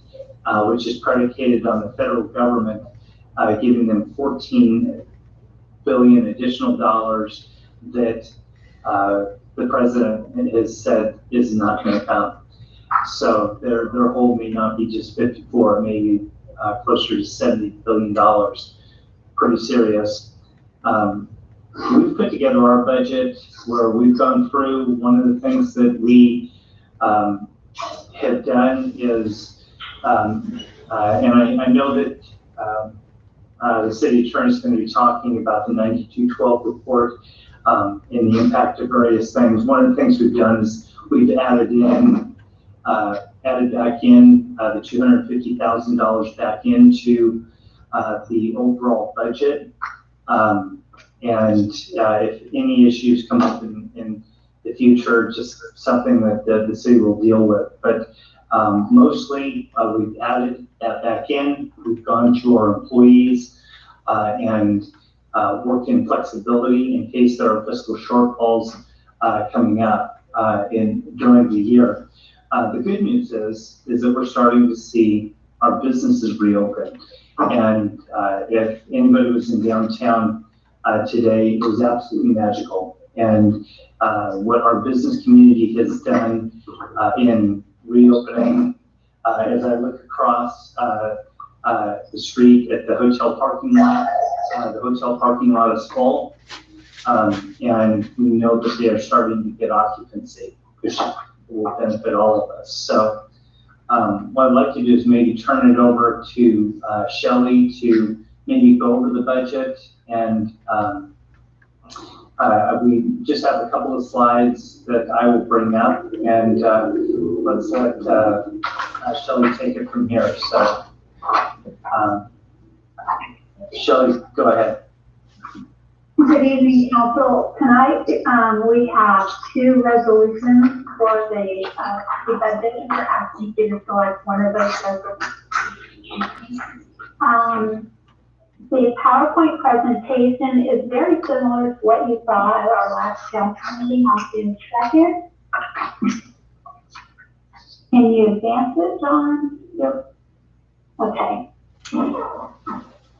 which is predicated on the federal government giving them $14 billion additional dollars that the president has said is not going to come. So their hole may not be just 54, maybe closer to $70 billion. Pretty serious. We've put together our budget where we've gone through. One of the things that we have done is, and I know that the city attorney is going to be talking about the 9212 report and the impact of various things. One of the things we've done is we've added back in the $250,000 back into the overall budget. And if any issues come up in the future, just something that the city will deal with. But mostly we've added that back in. We've gone to our employees and worked in flexibility in case there are fiscal shortfalls coming up during the year. The good news is that we're starting to see our businesses reopen. And if anybody was in downtown today, it was absolutely magical. And what our business community has done in reopening, as I look across the street at the hotel parking lot is full. And we know that they are starting to get occupancy, which will benefit all of us. So what I'd like to do is maybe turn it over to Shelley to maybe go over the budget, and we just have a couple of slides that I will bring up, and let's let Shelley take it from here. So Shelley, go ahead. Good evening, Council. Tonight, we have 2 resolutions for the budget. We're asking you to select one of those resolutions. The PowerPoint presentation is very similar to what you saw at our last council meeting on June 2nd. Can you advance it, John? Yep. Okay.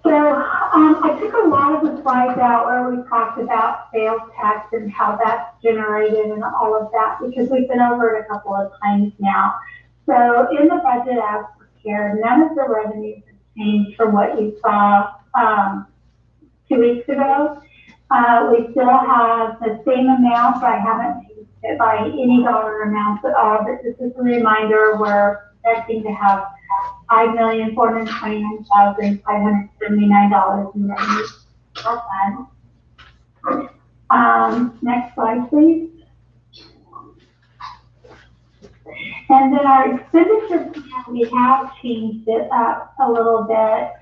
So I took a lot of the slides out where we talked about sales tax and how that's generated and all of that, because we've been over it a couple of times now. So in the budget as prepared, none of the revenues have changed from what you saw 2 weeks ago. We still have the same amount. I haven't changed it by any dollar amounts at all, but this is a reminder we're expecting to have $5,429,579 in revenue. Next slide, please. And then our expenditure plan, we have changed it up a little bit.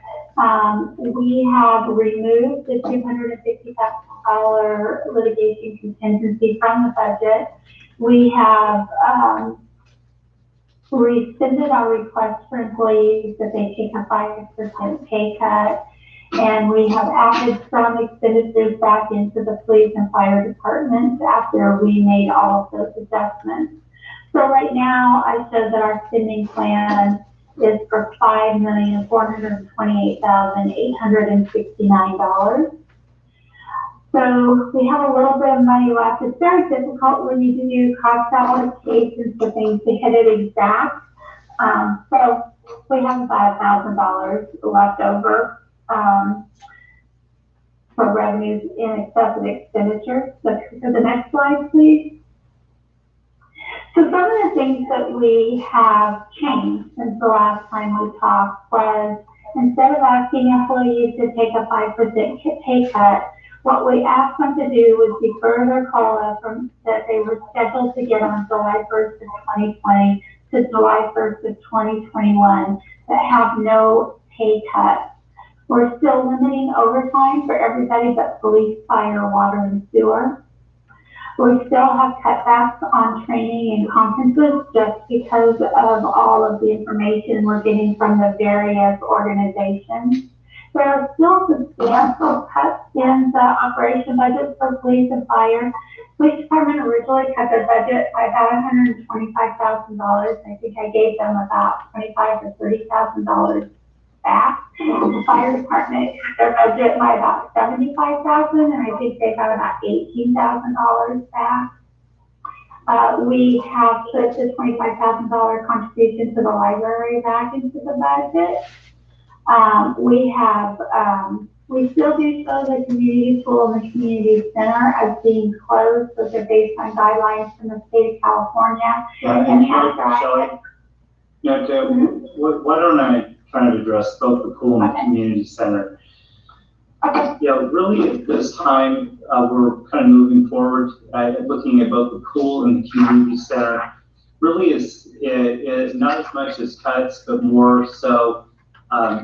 We have removed the $250,000 litigation contingency from the budget. We have rescinded our request for employees that they take a 5% pay cut. And we have added some expenditures back into the police and fire departments after we made all of those adjustments. So right now, I show that our spending plan is for $5,428,869. So we have a little bit of money left. It's very difficult when you do cost allocations for things to hit it exact. So we have about $1,000 left over for revenues in excess of expenditures. So to the next slide, please. So some of the things that we have changed since the last time we talked was, instead of asking employees to take a 5% pay cut, what we asked them to do was defer their COLA from that they were scheduled to get on July 1st of 2020 to July 1st of 2021 that have no pay cut. We're still limiting overtime for everybody but police, fire, water, and sewer. We still have cutbacks on training and conferences just because of all of the information we're getting from the various organizations. There are still substantial cuts in the operation budget for police and fire. Police department originally cut their budget by about $125,000. I think I gave them about $25,000 to $30,000 back. The fire department cut their budget by about $75,000, and I think they got about $18,000 back. We have put the $25,000 contribution to the library back into the budget. We still do show the community school and the community center as being closed, so they're based on guidelines from the state of California. Why don't I try to address both the pool and the community center? Okay. Yeah, really at this time, we're kind of moving forward, looking at both the pool and the community center. Really is not as much as cuts, but more so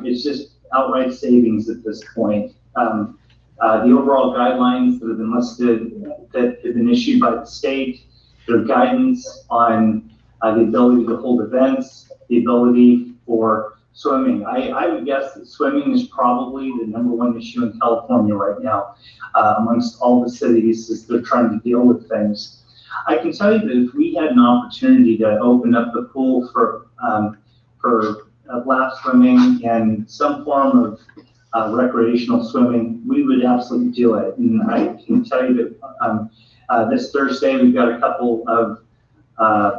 it's just outright savings at this point. The overall guidelines that have been listed, that have been issued by the state, their guidance on the ability to hold events, the ability for swimming. I would guess that swimming is probably the #1 issue in California right now, amongst all the cities as they're trying to deal with things. I can tell you that if we had an opportunity to open up the pool for lap swimming and some form of recreational swimming, we would absolutely do it. And I can tell you that this Thursday we've got a couple of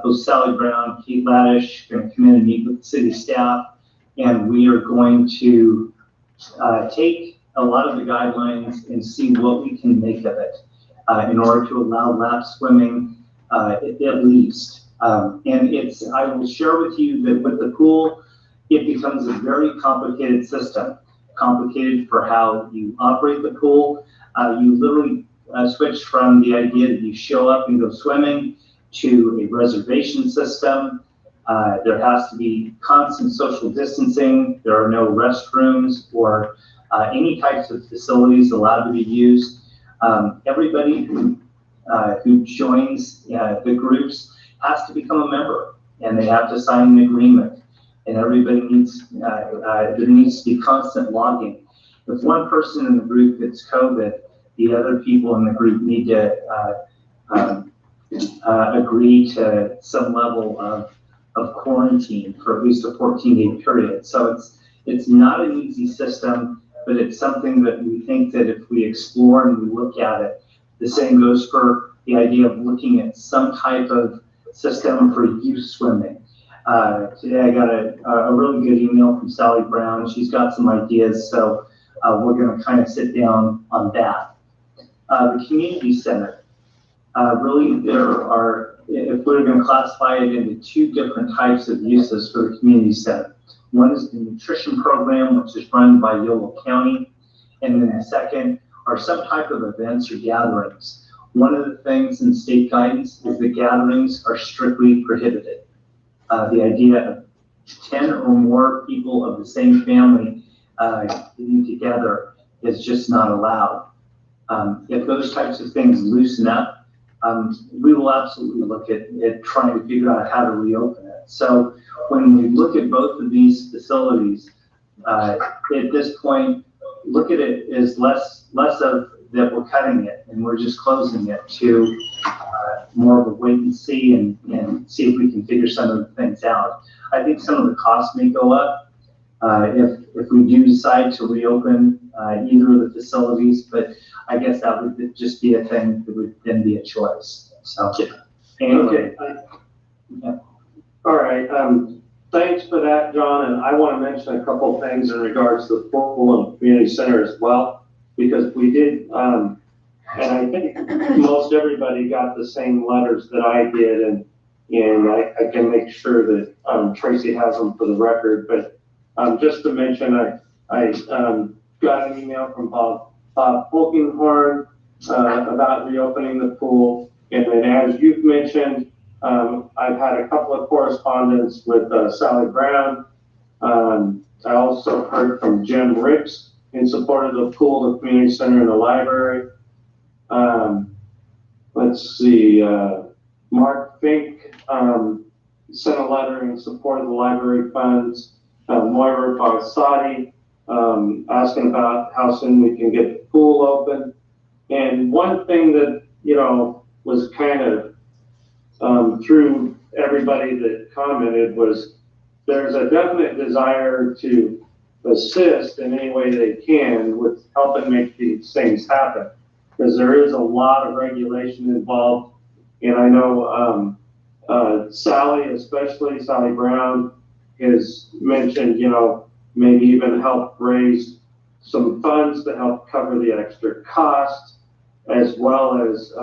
both Sally Brown, Keith Laddish, going to come in and meet with the city staff, and we are going to take a lot of the guidelines and see what we can make of it in order to allow lap swimming at least. And I will share with you that with the pool, it becomes a very complicated system. Complicated for how you operate the pool. You literally switch from the idea that you show up and go swimming to a reservation system. There has to be constant social distancing. There are no restrooms or any types of facilities allowed to be used. Everybody who joins the groups has to become a member, and they have to sign an agreement. And everybody needs, there needs to be constant logging. If one person in the group gets COVID, the other people in the group need to agree to some level of quarantine for at least a 14-day period. So it's not an easy system, but it's something that we think that if we explore and we look at it, the same goes for the idea of looking at some type of system for youth swimming. Today I got a really good email from Sally Brown. She's got some ideas, so we're going to kind of sit down on that. The community center, really there are, if we're going to classify it into two different types of uses for the community center. One is the nutrition program, which is run by Yolo County. And then the second are some type of events or gatherings. One of the things in state guidance is that gatherings are strictly prohibited. The idea of 10 or more people of the same family getting together is just not allowed. If those types of things loosen up, we will absolutely look at trying to figure out how to reopen it. So when we look at both of these facilities, at this point, look at it as less of that we're cutting it and we're just closing it to more of a wait and see and see if we can figure some of the things out. I think some of the costs may go up if we do decide to reopen either of the facilities, but I guess that would just be a thing that would then be a choice. So, anyway. Okay. Yeah. All right. Thanks for that, John. And I want to mention a couple of things in regards to the pool and community center as well, because we did, and I think most everybody got the same letters that I did, and I can make sure that Tracy has them for the record. But just to mention, I got an email from Bob Polkinghorn about reopening the pool. And then as you've mentioned, I've had a couple of correspondence with Sally Brown. I also heard from Jim Ricks in support of the pool, the community center, and the library. Let's see, Mark Fink sent a letter in support of the library funds. Moira Barsati asking about how soon we can get the pool open. And one thing that, was kind of through everybody that commented was there's a definite desire to assist in any way they can with helping make these things happen, because there is a lot of regulation involved. And I know Sally, especially Sally Brown, has mentioned, maybe even help raise some funds to help cover the extra cost, as well as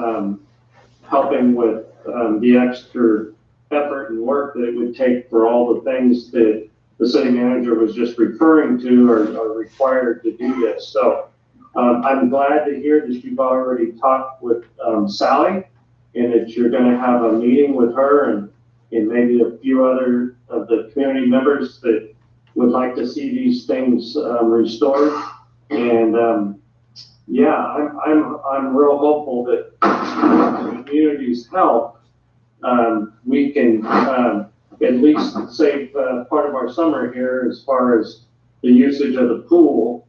helping with the extra effort and work that it would take for all the things that the city manager was just referring to are required to do this. So I'm glad to hear that you've already talked with Sally, and that you're going to have a meeting with her and maybe a few other of the community members that would like to see these things restored. And yeah, I'm real hopeful that with the community's help, we can at least save part of our summer here as far as the usage of the pool,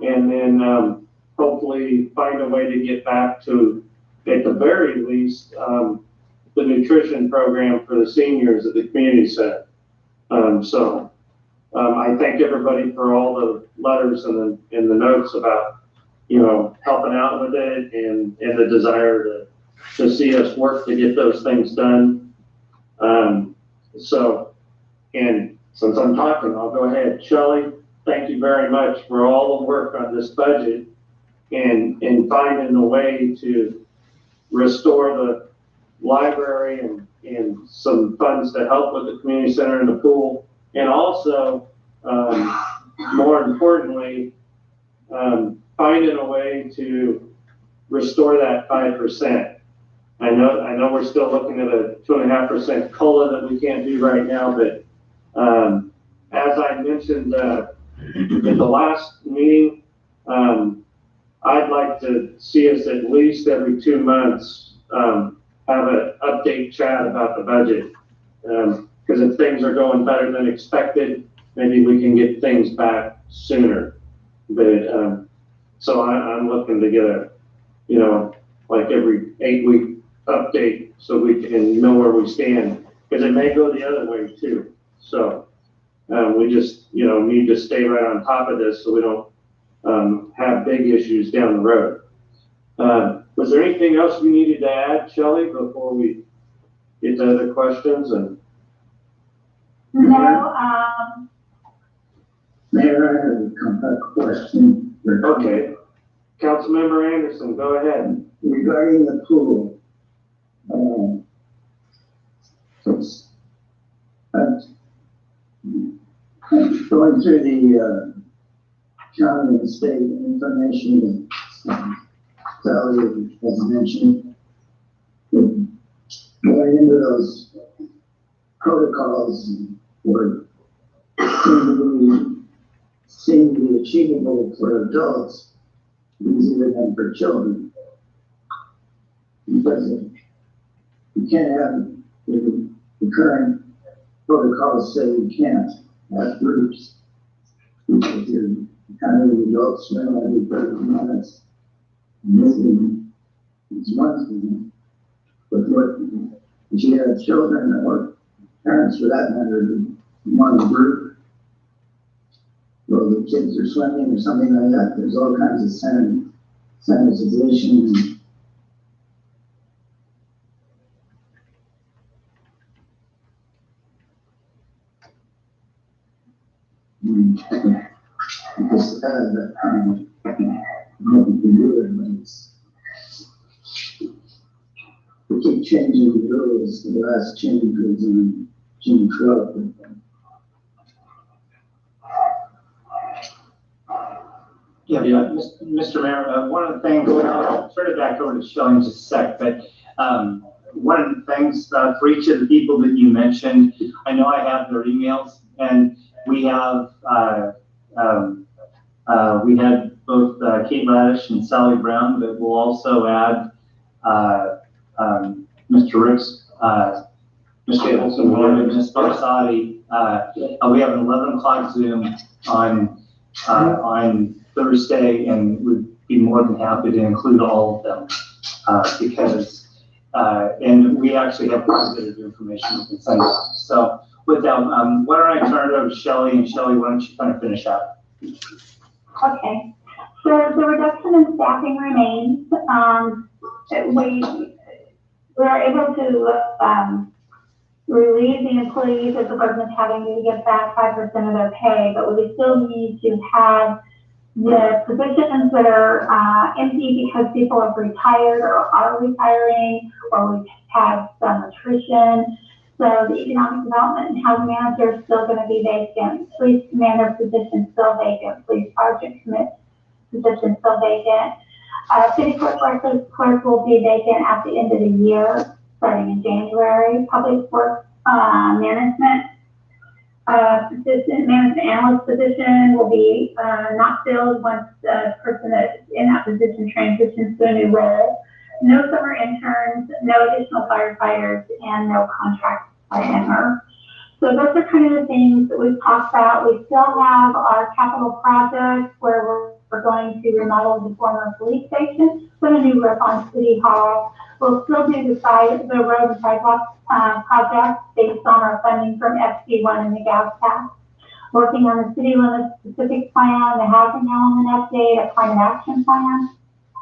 and then hopefully find a way to get back to, at the very least, the nutrition program for the seniors at the community center. So I thank everybody for all the letters and the notes about, helping out with it and the desire to see us work to get those things done. So, and since I'm talking, I'll go ahead. Shelley, thank you very much for all the work on this budget and finding a way to restore the library and some funds to help with the community center and the pool. And also, more importantly, finding a way to restore that 5%. I know we're still looking at a 2.5% COLA that we can't do right now, but as I mentioned at the last meeting, I'd like to see us at least every 2 months have an update chat about the budget. Because if things are going better than expected, maybe we can get things back sooner. But so I'm looking to get a, like every 8-week update so we can know where we stand, because it may go the other way too. So we just, need to stay right on top of this so we don't have big issues down the road. Was there anything else you needed to add, Shelley, before we get to other questions? And no, Mayor, I have a question. Okay. Councilmember Anderson, go ahead. Regarding the pool. It's, going through the, county and state information that Sally has mentioned. Going into those protocols were seem to be achievable for adults, easier than for children. Because you can't have, the current protocols say you can't have groups. Because you're kind of an adult swim every 30 minutes. Missing is one thing. But if you have children or parents for that matter, in one group, well, the kids are swimming or something like that, there's all kinds of sanitization. Just that nothing to do it when we keep changing the rules. The last change was in June 12th. Yeah, Mr. Mayor, one of the things, I'll turn it back over to Shelley in just a sec, but one of the things for each of the people that you mentioned, I know I have their emails, and we have, we had both Kate Laddish and Sally Brown, but we'll also add Mr. Ricks, Mr. Olson, and Ms. Barsati. We have an 11 o'clock Zoom on Thursday, and we'd be more than happy to include all of them because, and we actually have quite a bit of information we can send out. So with that, why don't I turn it over to Shelley, and Shelley, why don't you kind of finish up? Okay, so the reduction in staffing remains. We are able to relieve the employees of the burden of having to give back 5% of their pay, but we still need to have the positions that are empty because people have retired or are retiring, or we've had some attrition. So the economic development and housing manager is still going to be vacant. Police commander position still vacant. Police project commit position still vacant. City clerk will be vacant at the end of the year, starting in January. Public works management management analyst position will be not filled once the person that's in that position transitions to a new role. No summer interns, no additional firefighters, and no contract planner. So those are kind of the things that we've talked about. We still have our capital projects where we're going to remodel the former police station, put a new roof on City Hall. We'll still do the road and sidewalk projects based on our funding from FC1 and the gas tax. Working on the city limits specific plan, the housing element update, a climate action plan,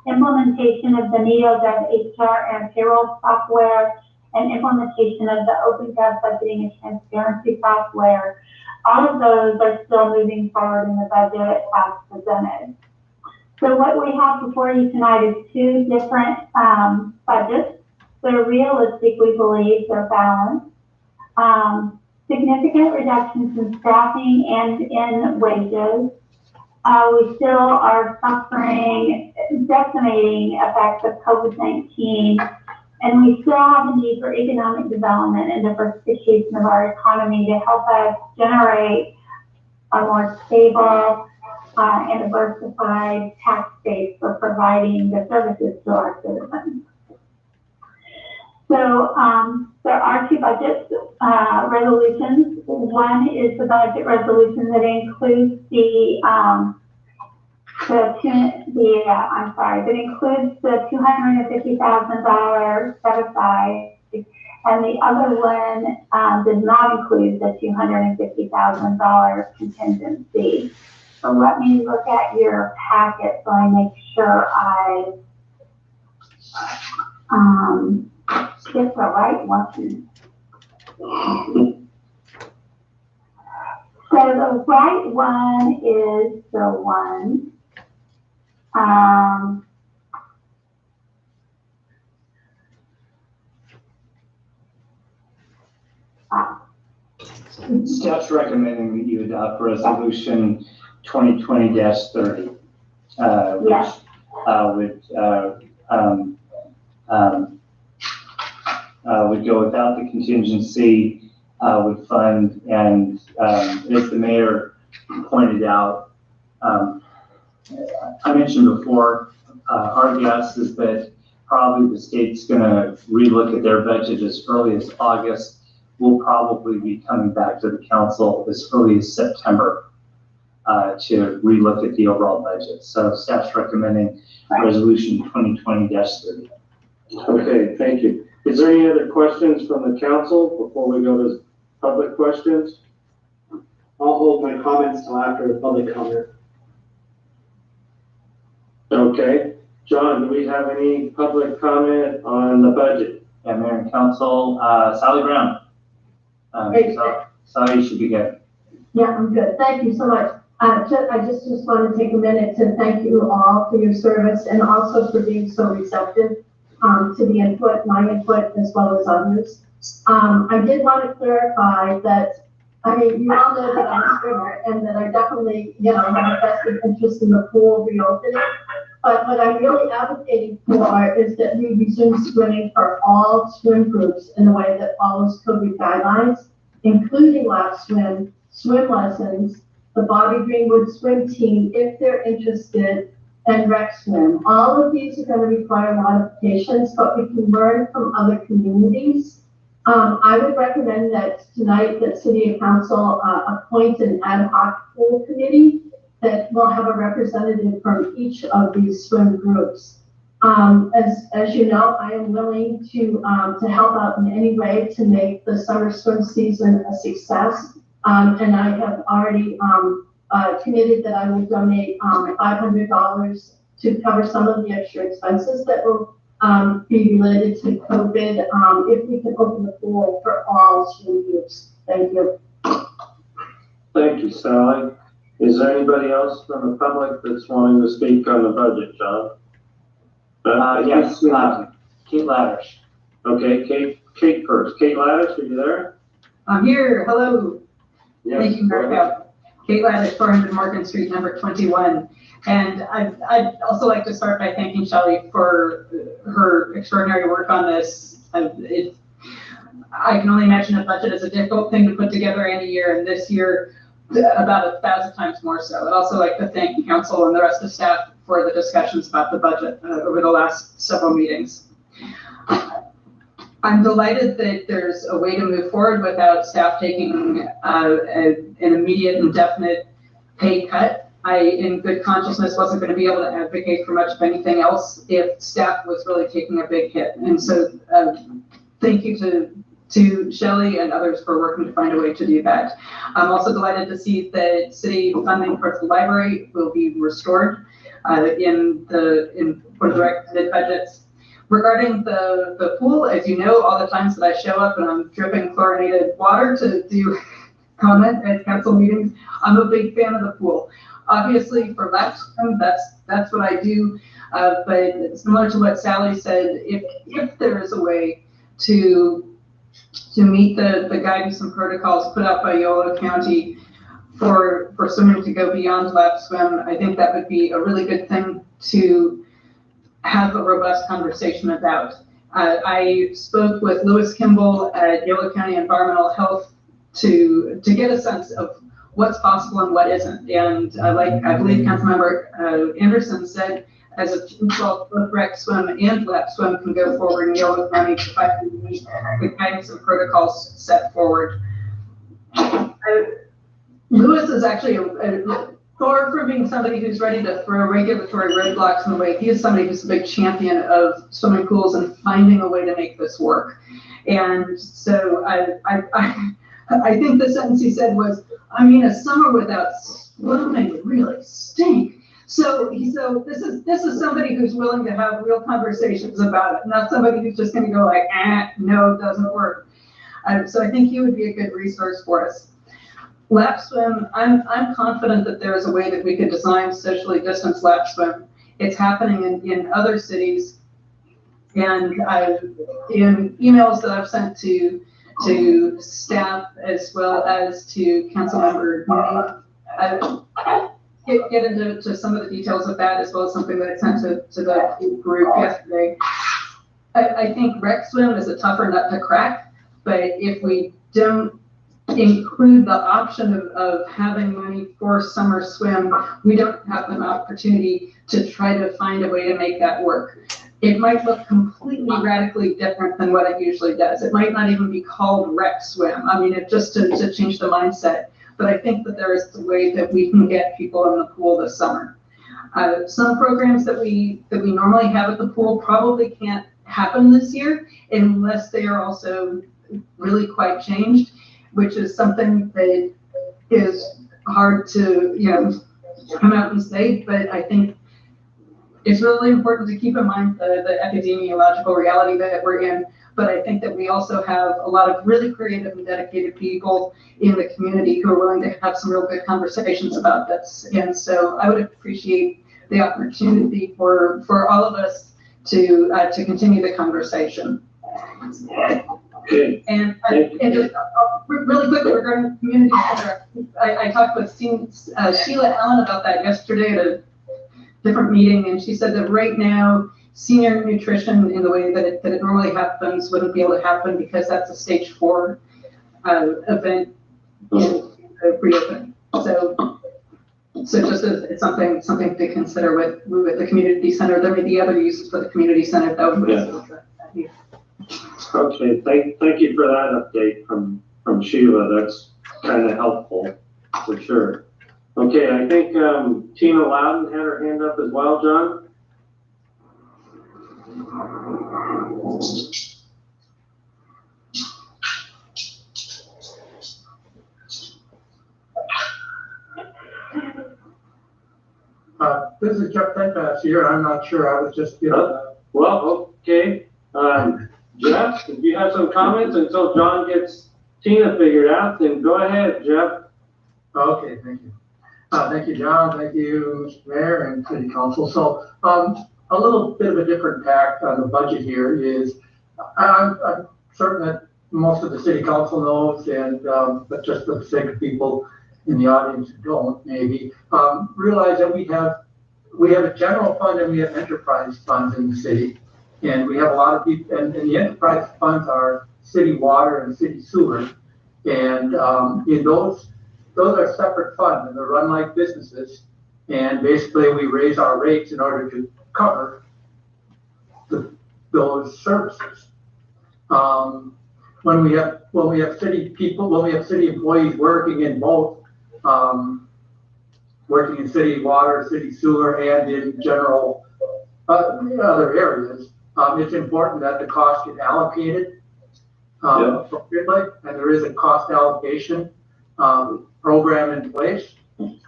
implementation of the NeoGov HR and payroll software, and implementation of the OpenGov budgeting and transparency software. All of those are still moving forward in the budget as presented. So what we have before you tonight is two different budgets. They're realistic, we believe, they're balanced. Significant reductions in staffing and in wages. We still are suffering decimating effects of COVID-19, and we still have a need for economic development and diversification of our economy to help us generate a more stable and diversified tax base for providing the services to our citizens. So there are two budget resolutions. One is the budget resolution that includes that includes the $250,000 set aside, and the other one does not include the $250,000 contingency. So let me look at your packet so I make sure I get the right one. So So the white one is the one. Staff's recommending that you adopt resolution 2020-30, which would go without the contingency, would fund, and as the mayor pointed out, I mentioned before, our guess is that probably the state's going to relook at their budget as early as August. We'll probably be coming back to the council as early as September to relook at the overall budget. So staff's recommending resolution 2020-30. Okay, thank you. Is there any other questions from the council before we go to public questions? I'll hold my comments till after the public comment. Okay. John, do we have any public comment on the budget? Yeah, Mayor and Council, Sally Brown. Sally, you should be good. Yeah, I'm good. Thank you so much. I just want to take a minute to thank you all for your service and also for being so receptive to the input, my input, as well as others. I did want to clarify that, I mean, you all know that I'm a swimmer and that I definitely, have a vested interest in the pool reopening. But what I'm really advocating for is that we resume swimming for all swim groups in a way that follows COVID guidelines, including lap swim, swim lessons, the Bobby Greenwood swim team, if they're interested, and rec swim. All of these are going to require modifications, but we can learn from other communities. I would recommend that tonight that City Council appoint an ad hoc pool committee that will have a representative from each of these swim groups. As you know, I am willing to help out in any way to make the summer swim season a success. And I have already committed that I will donate $500 to cover some of the extra expenses that will be related to COVID if we can open the pool for all swim groups. Thank you. Thank you, Sally. Is there anybody else from the public that's wanting to speak on the budget, John? Yes, Kate Ladders. Okay, Kate first. Kate Ladders, are you there? I'm here. Hello. Yes, Thank you, Marco. Kate Ladders, 400 Morgan Street, number 21. And I'd also like to start by thanking Shelley for her extraordinary work on this. I can only imagine a budget is a difficult thing to put together in a year, and this year about 1,000 times more so. I'd also like to thank the council and the rest of staff for the discussions about the budget over the last several meetings. I'm delighted that there's a way to move forward without staff taking an immediate and definite pay cut. I, in good consciousness, wasn't going to be able to advocate for much of anything else if staff was really taking a big hit. And so thank you to Shelley and others for working to find a way to do that. I'm also delighted to see that city funding for the library will be restored for the recommended budgets. Regarding the pool, as you know, all the times that I show up and I'm dripping chlorinated water to do comment at council meetings, I'm a big fan of the pool. Obviously for lap swim, that's what I do, but similar to what Sally said, if there is a way to meet the guidance and protocols put out by Yolo County for swimming to go beyond lap swim, I think that would be a really good thing to have a robust conversation about. I spoke with Lewis Kimball at Yolo County Environmental Health to get a sense of what's possible and what isn't. And like I believe Councilmember Anderson said, as a result, both rec swim and lap swim can go forward in Yolo County to finally meet the guidance and protocols set forward. Lewis is actually far from being somebody who's ready to throw regulatory roadblocks in the way. He is somebody who's a big champion of swimming pools and finding a way to make this work. And so I think the sentence he said was, I mean, a summer without swimming would really stink. So this is somebody who's willing to have real conversations about it, not somebody who's just going to go like, no, it doesn't work. So I think he would be a good resource for us. Lap swim, I'm confident that there is a way that we could design socially distanced lap swim. It's happening in other cities. And in emails that I've sent to staff as well as to council member, get into some of the details of that, as well as something that I sent to the group yesterday. I think rec swim is a tougher nut to crack, but if we don't include the option of having money for summer swim, we don't have an opportunity to try to find a way to make that work. It might look completely radically different than what it usually does. It might not even be called rec swim. I mean, it just to change the mindset. But I think that there is a way that we can get people in the pool this summer. Some programs that we normally have at the pool probably can't happen this year unless they are also really quite changed, which is something that is hard to come out and say. But I think it's really important to keep in mind the epidemiological reality that we're in. But I think that we also have a lot of really creative and dedicated people in the community who are willing to have some real good conversations about this. And so I would appreciate the opportunity for all of us to continue the conversation. Okay. And just really quickly regarding the community center, I talked with Sheila Allen about that yesterday at a different meeting, and she said that right now senior nutrition in the way that it normally happens wouldn't be able to happen because that's a stage 4 event in reopening. So just as it's something to consider with the community center. There may be other uses for the community center that would be. Okay, thank you for that update from Sheila. That's kind of helpful for sure. Okay, I think Tina Loudon had her hand up as well, John. This is Jeff Penpass here. I'm not sure. I was just, Well, okay. Jeff, if you have some comments until John gets Tina figured out, then go ahead, Jeff. Okay, thank you. Thank you, John. Thank you, Mr. Mayor and City Council. So a little bit of a different tack on the budget here is I'm certain that most of the City Council knows, and but just for the sake of people in the audience who don't, maybe realize that we have a general fund and we have enterprise funds in the city, and we have a lot of people. And the enterprise funds are city water and city sewer, and in those are separate funds and they're run like businesses. And basically, we raise our rates in order to cover those services. When we have city employees working in both. Working in city water, city sewer, and in general other areas, it's important that the cost get allocated appropriately, and there is a cost allocation program in place. And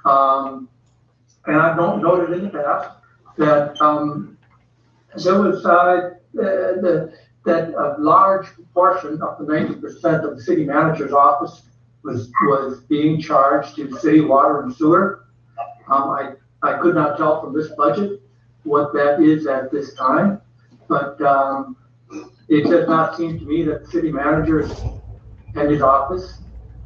I've noted in the past that there was that a large portion, up to 90% of the city manager's office was being charged to city water and sewer. I could not tell from this budget what that is at this time, but it does not seem to me that the city manager and his office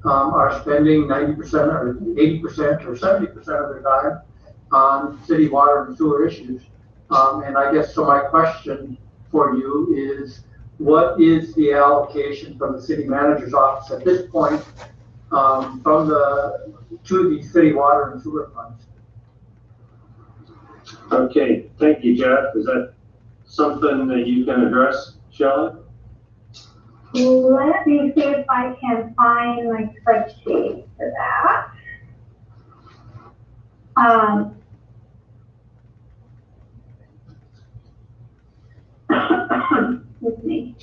are spending 90% or 80% or 70% of their time on city water and sewer issues. And I guess so my question for you is, what is the allocation from the city manager's office at this point to the city water and sewer funds? Okay, thank you, Jeff. Is that something that you can address, Shelley? Let me see if I can find my spreadsheet for that. Excuse me.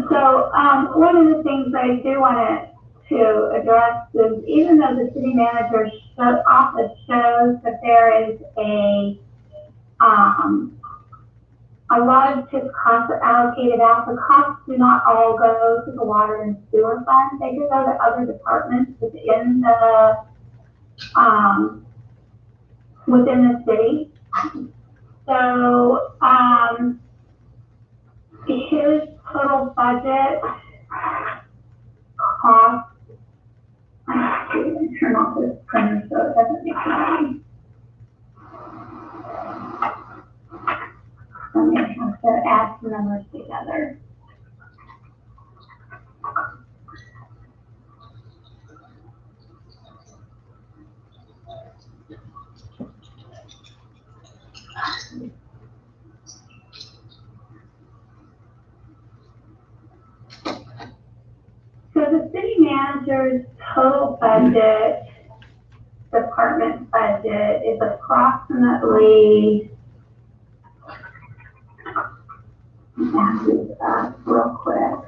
So one of the things I do want to address is, even though the city manager's office shows that there is a a lot of TIF costs are allocated out. The costs do not all go to the water and sewer fund. They do go to other departments within the city. So, his total budget cost, turn off this printer so it doesn't make noise. I'm going to have to add some numbers together. So the city manager's total budget, department budget, is approximately, math this up real quick.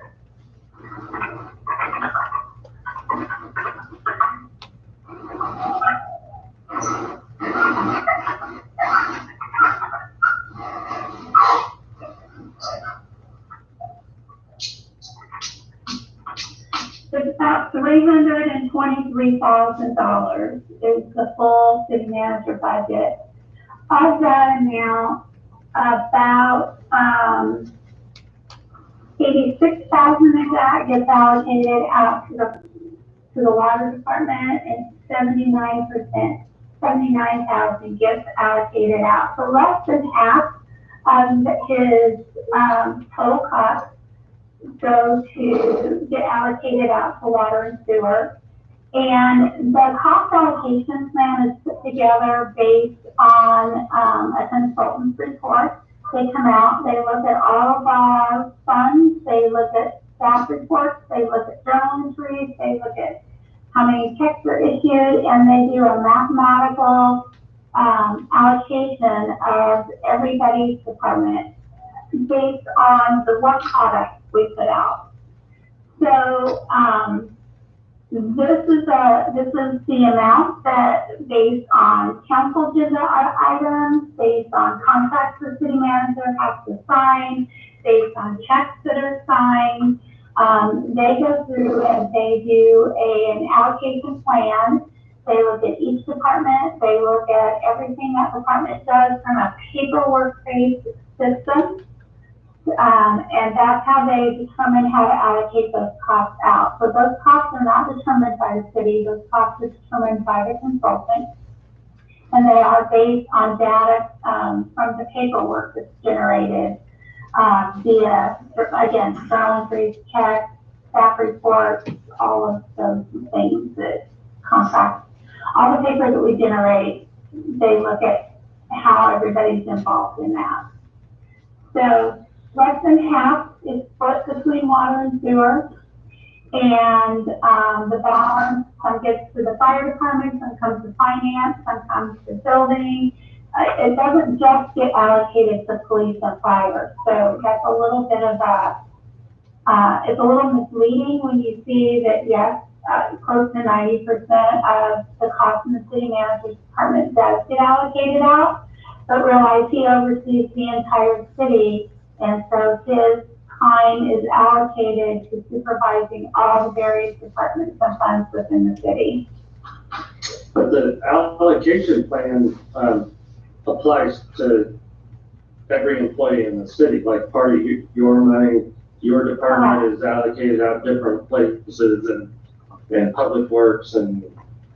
It's about $323,000 is the full city manager budget. Of that amount, about 86,000 of that gets allocated out to the water department, and 79,000 gets allocated out. So less than half of his total cost go to get allocated out to water and sewer. And the cost allocation plan is put together based on a consultant's report. They come out, they look at all of our funds, they look at staff reports, they look at journal entries, they look at how many checks are issued, and they do a mathematical allocation of everybody's department based on the work product we put out. So this is the amount that, based on council agenda items, based on contracts the city manager has to sign, based on checks that are signed. They go through and they do an allocation plan. They look at each department. They look at everything that department does from a paperwork-based system. And that's how they determine how to allocate those costs out. So those costs are not determined by the city. Those costs are determined by the consultant. And they are based on data from the paperwork that's generated via, again, journal entries, checks, staff reports, all of those things that contract. All the paper that we generate, they look at how everybody's involved in that. So less than half is split between water and sewer, and the balance, some gets to the fire department, some comes to finance, some comes to building. It doesn't just get allocated to police and fire, so that's a little bit of it's a little misleading when you see that, yes, close to 90% of the cost in the city manager's department does get allocated out, but realize he oversees the entire city. And so his time is allocated to supervising all the various departments and funds within the city. But the allocation plan applies to every employee in the city, like part of your money, your department is allocated out different places and public works and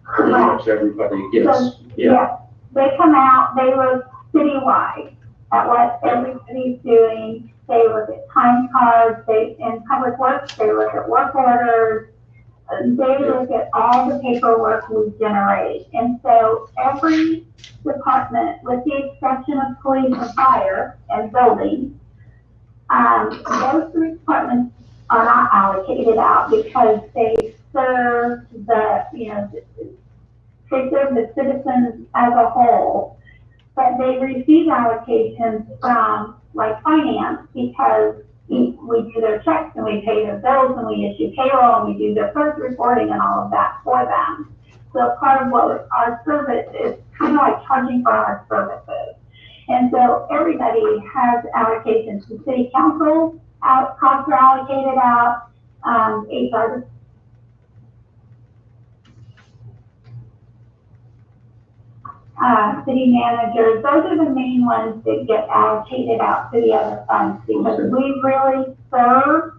pretty much everybody gets, So, yeah. They come out, they look citywide at what everybody's doing. They look at time cards, in public works, they look at work orders, they look at all the paperwork we generate. And so every department, with the exception of police and fire and building, those three departments are not allocated out because they serve the, they serve the citizens as a whole. But they receive allocations from, like, finance, because we do their checks and we pay their bills and we issue payroll and we do their clerk reporting and all of that for them. So part of what our service is kind of like charging for our services. And so everybody has allocations. The city council costs are allocated out, HR, city managers, those are the main ones that get allocated out to the other funds because we really serve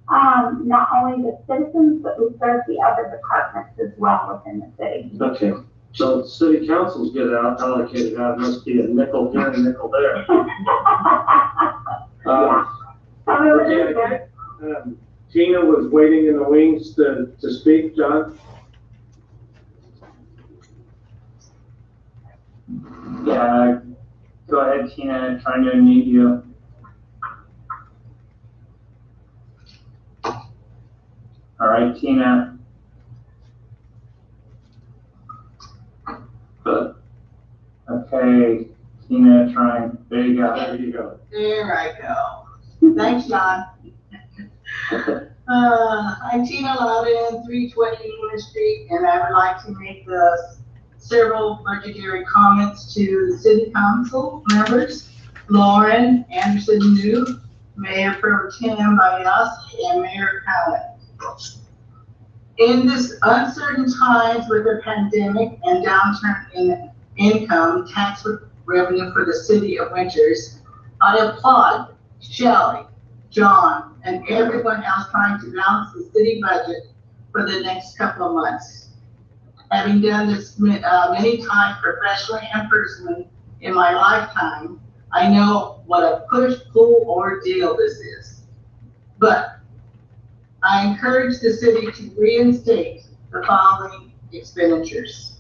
not only the citizens, but we serve the other departments as well within the city. Okay, so city councils get allocated out, it must be a nickel here and nickel there. Tina was waiting in the wings to speak, John. Yeah, go ahead, Tina, trying to unmute you. All right, Tina. Good. Okay, Tina, trying. There you go. There you go. There I go. Thanks, John. I'm Tina Loudon, 320 English Street, and I would like to make several budgetary comments to the city council members, Lauren Anderson New, Mayor Pro Tem Bayasi, and Mayor Cowan. In this uncertain times with the pandemic and downturn in income tax revenue for the city of Winters, I applaud Shelley, John, and everyone else trying to balance the city budget for the next couple of months. Having done this many times professionally and personally in my lifetime, I know what a push-pull ordeal this is. But I encourage the city to reinstate the following expenditures.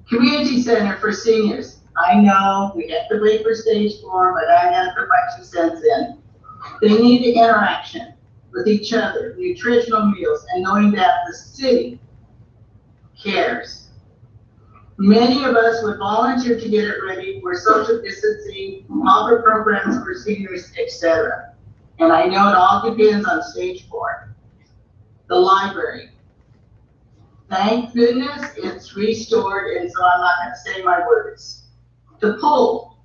Community Center for seniors. I know we have to wait for stage 4, but I have to put 2 cents in. They need the interaction with each other, nutritional meals, and knowing that the city cares. Many of us would volunteer to get it ready for social distancing, offer programs for seniors, etc. And I know it all depends on stage 4. The library. Thank goodness it's restored, and so I'm not going to say my words. The pool.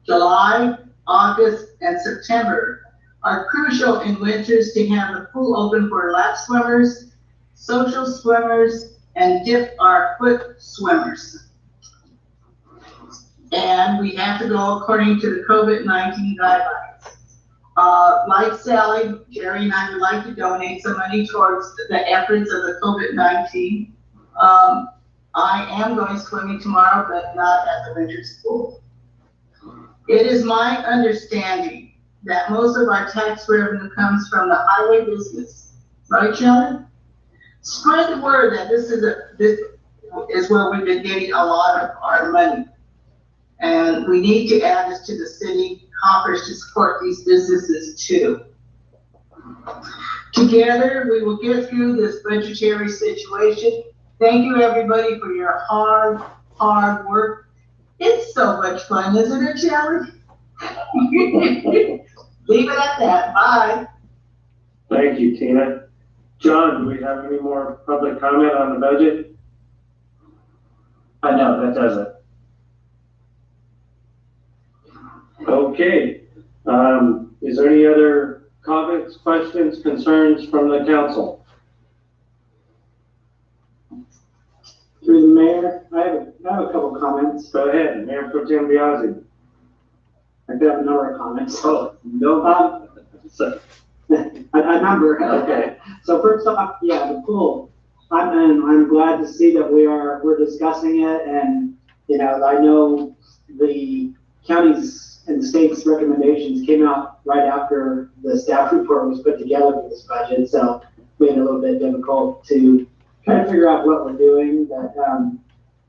July, August, and September are crucial in winters to have the pool open for lap swimmers, social swimmers, and dip our foot swimmers. And we have to go according to the COVID-19 guidelines. Like Sally, Jerry and I would like to donate some money towards the efforts of the COVID-19. I am going swimming tomorrow, but not at the winter school. It is my understanding that most of our tax revenue comes from the highway business. Right, Shelly? Spread the word that this is where we've been getting a lot of our money. And we need to add this to the city coffers to support these businesses too. Together, we will get through this budgetary situation. Thank you everybody for your hard work. It's so much fun, isn't it, Shelley? Leave it at that. Bye. Thank you, Tina. John, do we have any more public comment on the budget? No, that does it. Okay. Is there any other comments, questions, concerns from the council? Through the mayor, I have a couple comments. Go ahead, Mayor Pro Tem Biasi. I do have a number of comments. Oh, no. A number. Okay. So first off, yeah, the pool. I'm glad to see that we're discussing it, and I know the county's and the state's recommendations came out right after the staff report was put together for this budget, so it made it a little bit difficult to kind of figure out what we're doing. But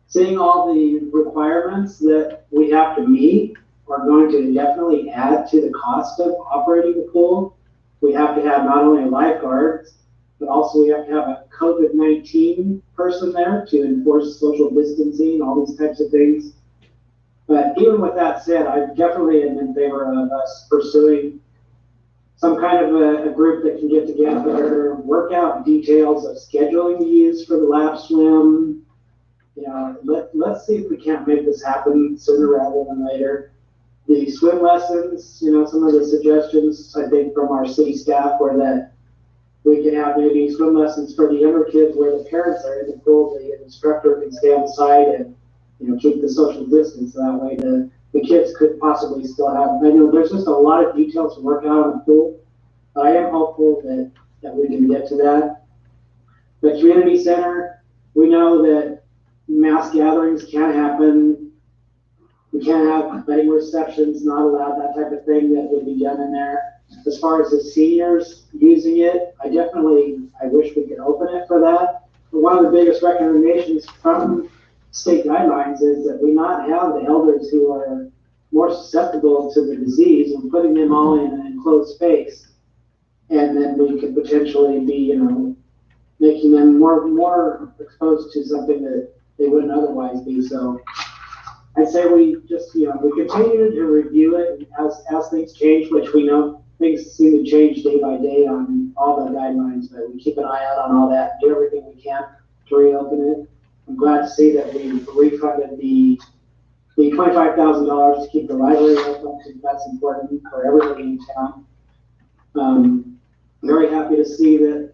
seeing all the requirements that we have to meet are going to definitely add to the cost of operating the pool. We have to have not only lifeguards, but also we have to have a COVID-19 person there to enforce social distancing, all these types of things. But even with that said, I definitely am in favor of us pursuing some kind of a group that can get together, work out details of scheduling to use for the lap swim, you know, let's see if we can't make this happen sooner rather than later. The swim lessons, you know, some of the suggestions, I think, from our city staff were that we can have maybe swim lessons for the younger kids where the parents are in the pool, the instructor can stay on site and, you know, keep the social distance. That way the kids could possibly still have, I know there's just a lot of details to work out in the pool, but I am hopeful that we can get to that. The community center, we know that mass gatherings can happen. We can't have wedding receptions, not allowed, that type of thing that would be done in there. As far as the seniors using it, I wish we could open it for that. But one of the biggest recommendations from state guidelines is that we not have the elders who are more susceptible to the disease and putting them all in an enclosed space. And then we could potentially be, you know, making them more exposed to something that they wouldn't otherwise be. So I'd say we just, you know, we continue to review it as things change, which we know things seem to change day by day on all the guidelines, but we keep an eye out on all that, do everything we can to reopen it. I'm glad to see that we refunded the $25,000 to keep the library open. I think that's important for everybody in town. I'm very happy to see that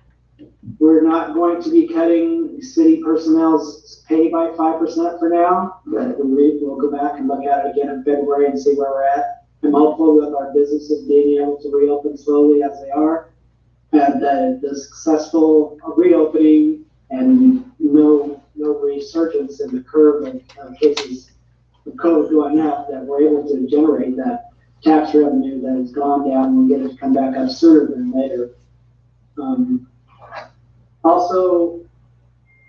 we're not going to be cutting city personnel's pay by 5% for now, but we'll go back and look at it again in February and see where we're at. I'm hopeful with our businesses being able to reopen slowly as they are, and the successful reopening and no resurgence in the curve of cases of COVID going up, that we're able to generate that tax revenue that has gone down and we'll get it to come back up sooner than later. Also,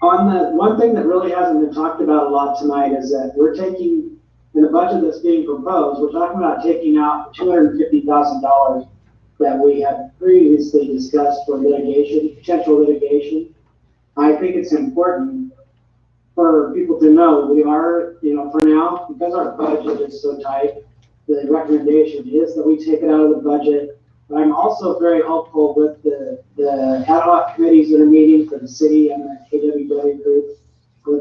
on the one thing that really hasn't been talked about a lot tonight is that we're taking, in the budget that's being proposed, we're talking about taking out $250,000 that we had previously discussed for litigation, potential litigation. I think it's important for people to know we are, you know, for now, because our budget is so tight, the recommendation is that we take it out of the budget. But I'm also very hopeful with the ad hoc committees that are meeting for the city and the KWW group,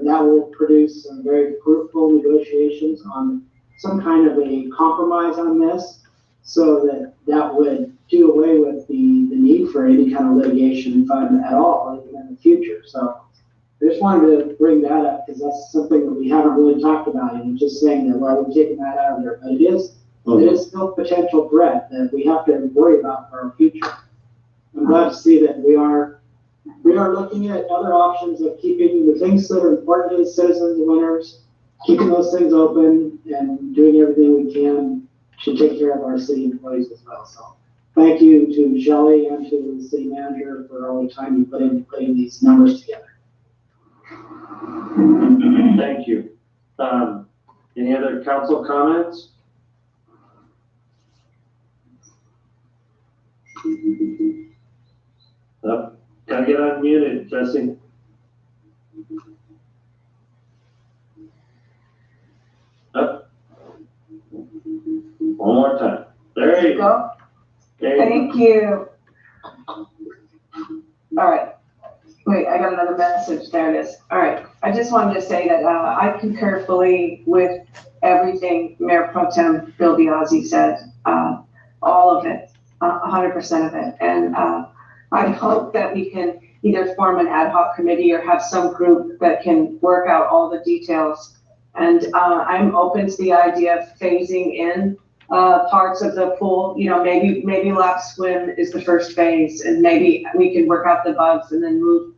that will produce some very fruitful negotiations on some kind of a compromise on this, so that would do away with the need for any kind of litigation fund at all, even in the future. So I just wanted to bring that up because that's something that we haven't really talked about. And just saying that, well, we're taking that out of there, but it is still a potential threat that we have to worry about for our future. I'm glad to see that we are looking at other options of keeping the things that are important to the citizens and winners, keeping those things open and doing everything we can to take care of our city employees as well. So thank you to Shelley and to the city manager for all the time you put in putting these numbers together. Thank you. Any other council comments? Gotta get unmuted, Jesse. One more time. There you go. Thank you. All right. Wait, I got another message. There it is. All right. I just wanted to say that I concur fully with everything Mayor Pro Tem Bill Biazzi said. All of it, 100% of it. And I hope that we can either form an ad hoc committee or have some group that can work out all the details. And I'm open to the idea of phasing in parts of the pool. You know, maybe lap swim is the first phase, and maybe we can work out the bugs and then move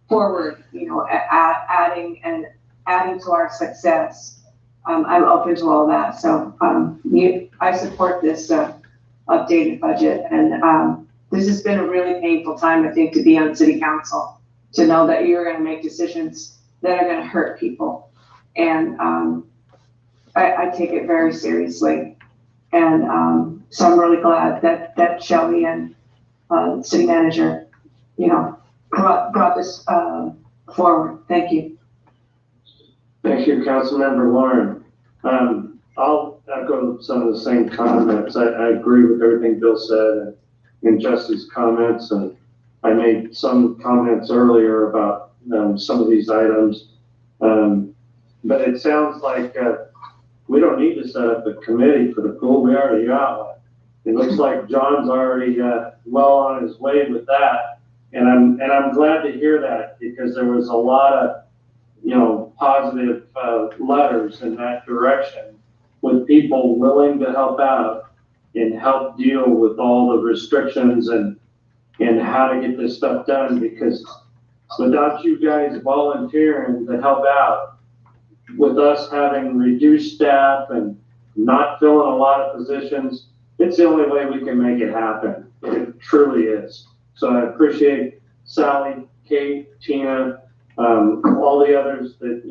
forward, you know, adding to our success. I'm open to all that. So I support this updated budget, and this has been a really painful time, I think, to be on city council, to know that you're going to make decisions that are going to hurt people. And I take it very seriously. And so I'm really glad that Shelley and city manager, you know, brought this forward. Thank you. Thank you, Councilmember Lauren. I'll echo some of the same comments. I agree with everything Bill said and Jesse's comments, and I made some comments earlier about some of these items. but it sounds like, we don't need to set up a committee for the pool. We already got one. It looks like John's already, well on his way with that. And I'm glad to hear that, because there was a lot of, positive, letters in that direction with people willing to help out and help deal with all the restrictions and how to get this stuff done, because without you guys volunteering to help out, with us having reduced staff and not filling a lot of positions, it's the only way we can make it happen. It truly is. So I appreciate Sally, Kate, Tina, all the others that,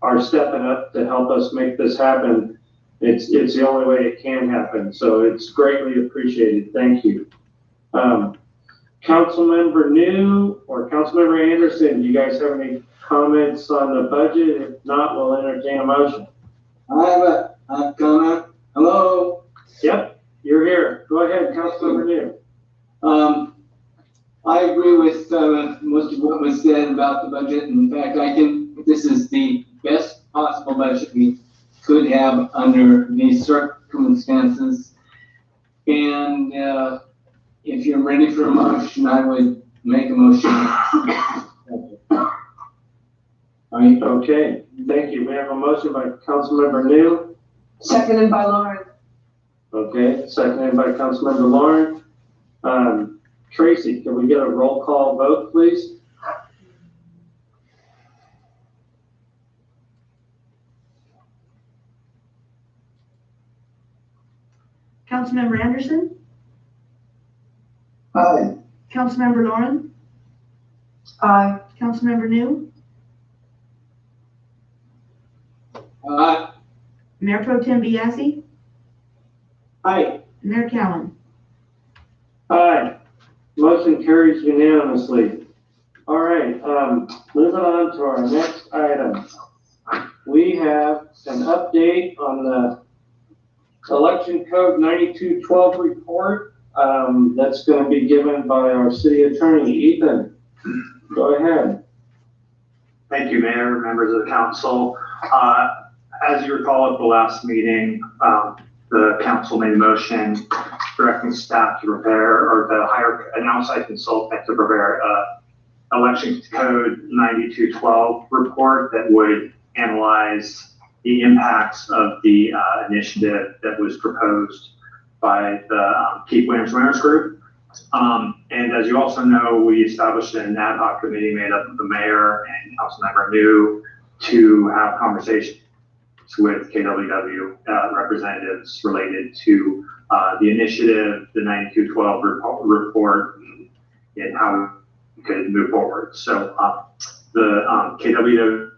are stepping up to help us make this happen. It's the only way it can happen. So it's greatly appreciated. Thank you. Councilmember New or Councilmember Anderson, do you guys have any comments on the budget? If not, we'll entertain a motion. I have a comment. Hello? Yep, you're here. Go ahead, Councilmember New. I agree with most of what was said about the budget. In fact, I think this is the best possible budget we could have under these circumstances. And if you're ready for a motion, I would make a motion. Okay, thank you. We have a motion by Councilmember New. Seconded by Lauren. Okay, seconded by Councilmember Lauren. Tracy, can we get a roll call vote, please? Councilmember Anderson? Aye. Councilmember Lauren? Aye. Councilmember New? Mayor Pro Tem Biasi? Aye. Mayor Cowan? Aye. Motion carries unanimously. All right, moving on to our next item. We have an update on the Election Code 9212 report. That's going to be given by our city attorney, Ethan. Go ahead. Thank you, Mayor, members of the council. As you recall at the last meeting, the council made a motion directing staff to prepare or to hire an outside consultant to prepare Election Code 9212 report that would analyze the impacts of the initiative that was proposed by the Keep Williams Winners Group. And as you also know, we established an ad hoc committee made up of the mayor and Councilmember New to have conversations with KWW representatives related to the initiative, the 9212 report, and how we could move forward. So the KWW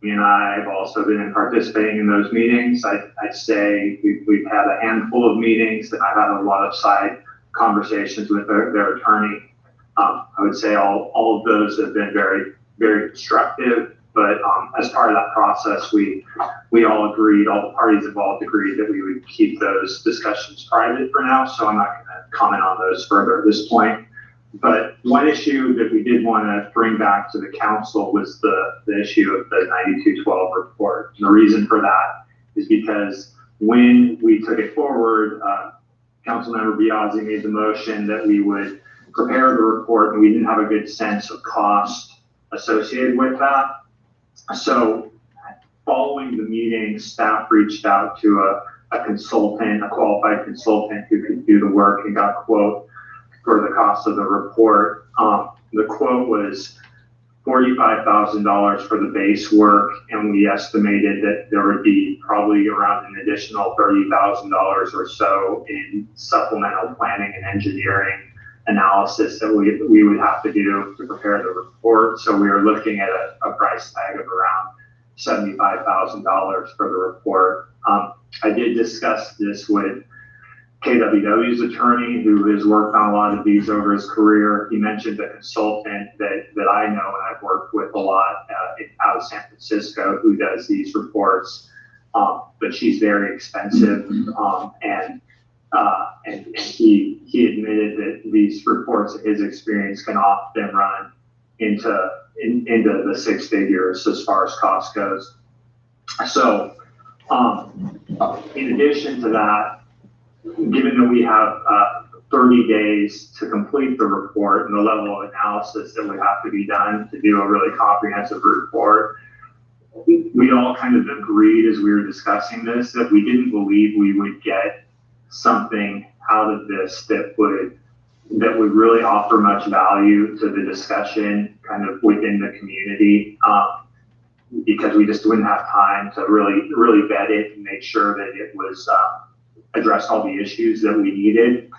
and I have also been participating in those meetings. I'd say we've had a handful of meetings, and I've had a lot of side conversations with their attorney. I would say all of those have been very, very constructive. But as part of that process, we all agreed, all the parties involved agreed that we would keep those discussions private for now. So I'm not going to comment on those further at this point. But one issue that we did want to bring back to the council was the issue of the 9212 report. And the reason for that is because when we took it forward, Councilmember Biasi made the motion that we would prepare the report, and we didn't have a good sense of cost associated with that. So following the meeting, staff reached out to a consultant, a qualified consultant who could do the work, and got a quote for the cost of the report. The quote was $45,000 for the base work, and we estimated that there would be probably around an additional $30,000 or so in supplemental planning and engineering analysis that we would have to do to prepare the report. So we were looking at a price tag of around $75,000 for the report. I did discuss this with KWW's attorney, who has worked on a lot of these over his career. He mentioned a consultant that I know and I've worked with a lot out of San Francisco who does these reports, but she's very expensive, and he admitted that these reports, in his experience, can often run into into the six figures as far as cost goes. So, in addition to that, given that we have 30 days to complete the report and the level of analysis that would have to be done to do a really comprehensive report, we all kind of agreed as we were discussing this that we didn't believe we would get something out of this that would really offer much value to the discussion kind of within the community, because we just wouldn't have time to really vet it and make sure that it was address all the issues that we needed.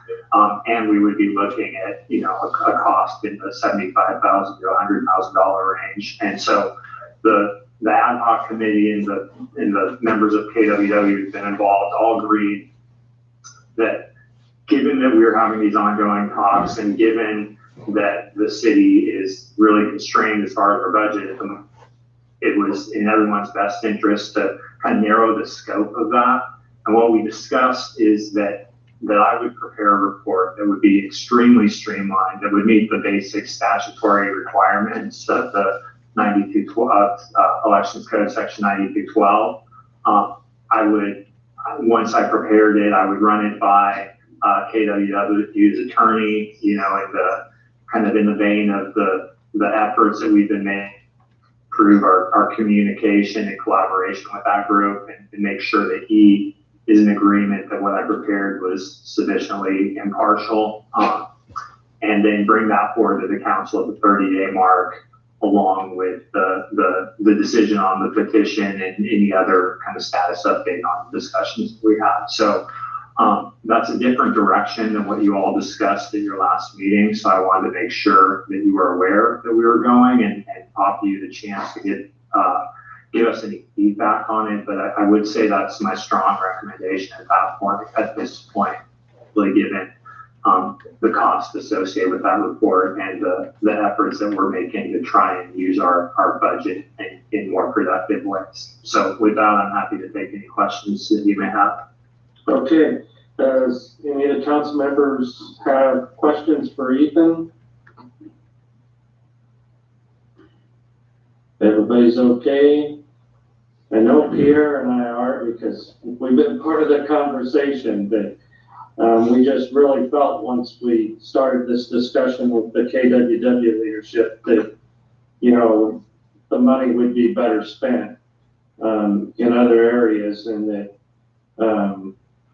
And we would be looking at, a cost in the $75,000 to $100,000 range. And so the ad hoc committee and the members of KWW who've been involved all agreed that given that we were having these ongoing talks and given that the city is really constrained as far as our budget, it was in everyone's best interest to kind of narrow the scope of that. And what we discussed is that I would prepare a report that would be extremely streamlined, that would meet the basic statutory requirements of the 9212 Elections Code, Section 9212. Once I prepared it, I would run it by KWW's attorney, in the vein of the efforts that we've been making to improve our communication and collaboration with that group, and make sure that he is in agreement that what I prepared was sufficiently impartial, and then bring that forward to the council at the 30-day mark, along with the decision on the petition and any other kind of status update on the discussions we had. So that's a different direction than what you all discussed at your last meeting. So I wanted to make sure that you were aware that we were going and offer you the chance to give us any feedback on it. But I would say that's my strong recommendation at this point, really given the cost associated with that report and the efforts that we're making to try and use our budget in more productive ways. So with that, I'm happy to take any questions that you may have. Okay, does any of the council members have questions for Ethan? Everybody's okay? I know Pierre and I are, because we've been part of the conversation, but we just really felt once we started this discussion with the KWW leadership that, the money would be better spent in other areas, and that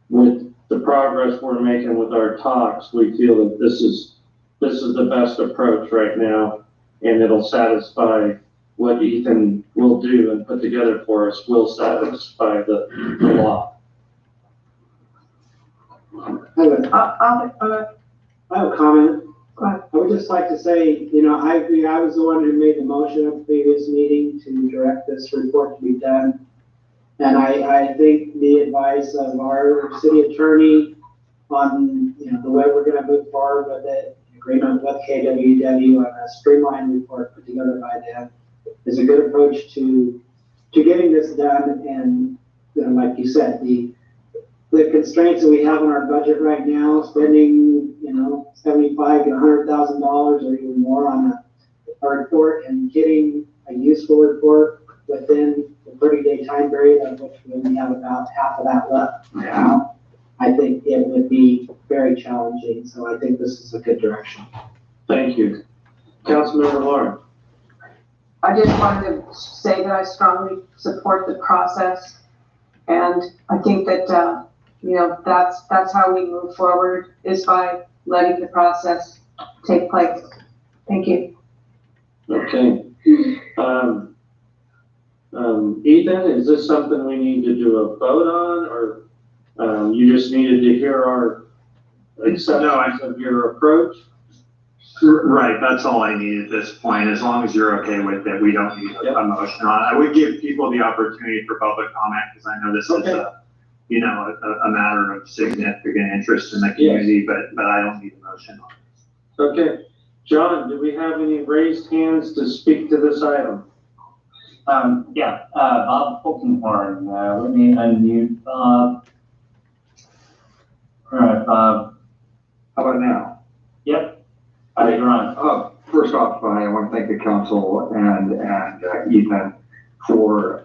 with the progress we're making with our talks, we feel that this is the best approach right now, and it'll satisfy what Ethan will do and put together for us, will satisfy the law. I have a comment. I would just like to say, I was the one who made the motion at the previous meeting to direct this report to be done. And I think the advice of our city attorney on, the way we're gonna move forward with it, agreement with KWW on a streamlined report put together by them, is a good approach to getting this done. And, like you said, the constraints that we have in our budget right now, spending, $75,000 to $100,000 or even more on a report, and getting a useful report within the 30-day time period, of which we only have about half of that left now, I think it would be very challenging. So I think this is a good direction. Thank you. Councilmember Lauren. I just wanted to say that I strongly support the process, and I think that that's how we move forward, is by letting the process take place. Thank you. Okay. Ethan, is this something we need to do a vote on, or you just needed to hear our acceptance of your approach? Right, that's all I need at this point. As long as you're okay with it, we don't need a motion on it. I would give people the opportunity for public comment, because I know this is a matter of significant interest in the community, but I don't need a motion on it. Okay. John, do we have any raised hands to speak to this item? Bob Fultonhorn, let me unmute Bob. All right, Bob. How about now? Yep. You're on. Oh, First off, I want to thank the council and Ethan for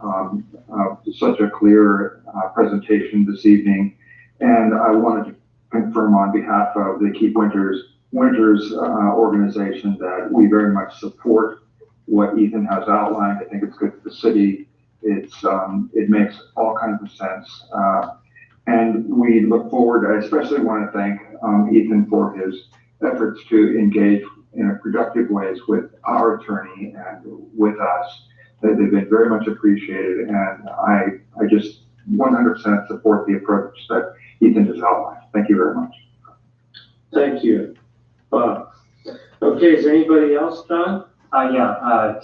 such a clear presentation this evening. And I wanted to confirm on behalf of the Keep Winters organization that we very much support what Ethan has outlined. I think it's good for the city. It makes all kinds of sense. And we look forward, I especially want to thank Ethan for his efforts to engage in productive ways with our attorney and with us. They've been very much appreciated, and I just 100% support the approach that Ethan has outlined. Thank you very much. Thank you, Bob. Okay, is there anybody else, John?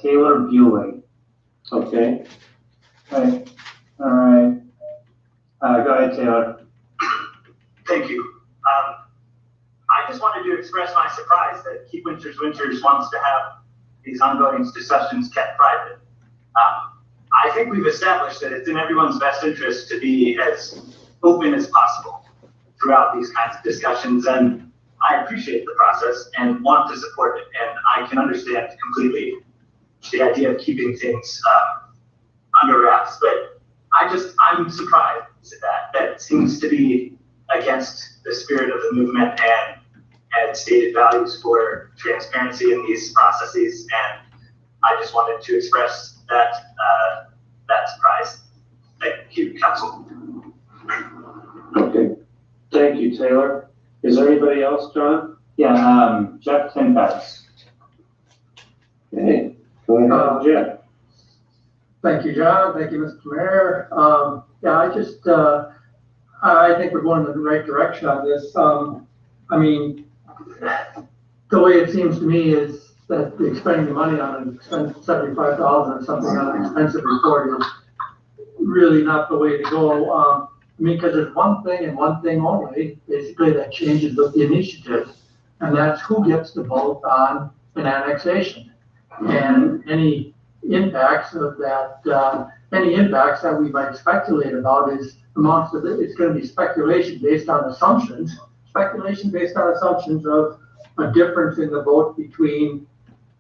Taylor Bueling. Okay. Okay. All right. Go ahead, Taylor. Thank you. I just wanted to express my surprise that Keep Winters wants to have these ongoing discussions kept private. I think we've established that it's in everyone's best interest to be as open as possible throughout these kinds of discussions, and I appreciate the process and want to support it, and I can understand completely the idea of keeping things under wraps, but I'm surprised that it seems to be against the spirit of the movement and stated values for transparency in these processes, and I just wanted to express that surprise. Thank you, Council. Okay. Thank you, Taylor. Is there anybody else, John? Jeff Tenpets. Okay. Go ahead, Jeff. Thank you, John. Thank you, Mr. Mayor. I think we're going in the right direction on this. I mean, the way it seems to me is that expending the money on an expensive $75,000 or something on an expensive report is really not the way to go. I mean, because there's one thing and one thing only, basically, that changes with the initiative, and that's who gets to vote on an annexation. And any impacts of that, any impacts that we might speculate about is amongst it. It's going to be speculation based on assumptions of a difference in the vote between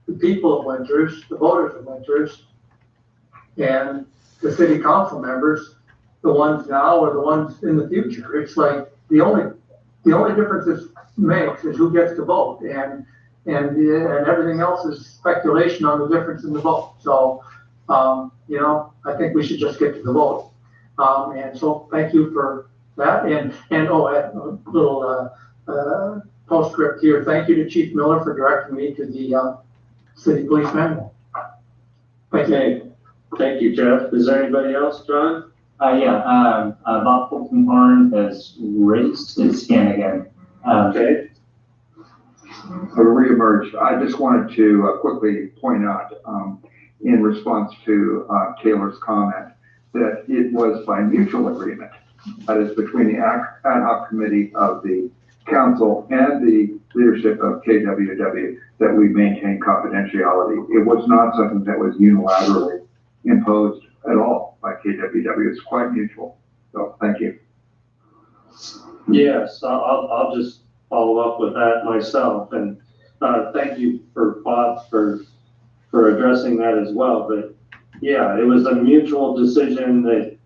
the people of Winters, the voters of Winters, and the city council members, the ones now or the ones in the future. It's like the only difference this makes is who gets to vote, and everything else is speculation on the difference in the vote. So, I think we should just get to the vote. And so thank you for that. And a little postscript here. Thank you to Chief Miller for directing me to the city police manual. Okay. Thank you, Jeff. Is there anybody else, John? Bob Fultonhorn has raised his hand again. Okay. Reemerged. I just wanted to quickly point out, in response to Taylor's comment, that it was by mutual agreement, that is between the ad hoc committee of the council and the leadership of KWW, that we maintain confidentiality. It was not something that was unilaterally imposed at all by KWW. It's quite mutual. So thank you. Yes, I'll just follow up with that myself, and thank you for Bob for addressing that as well. But yeah, it was a mutual decision that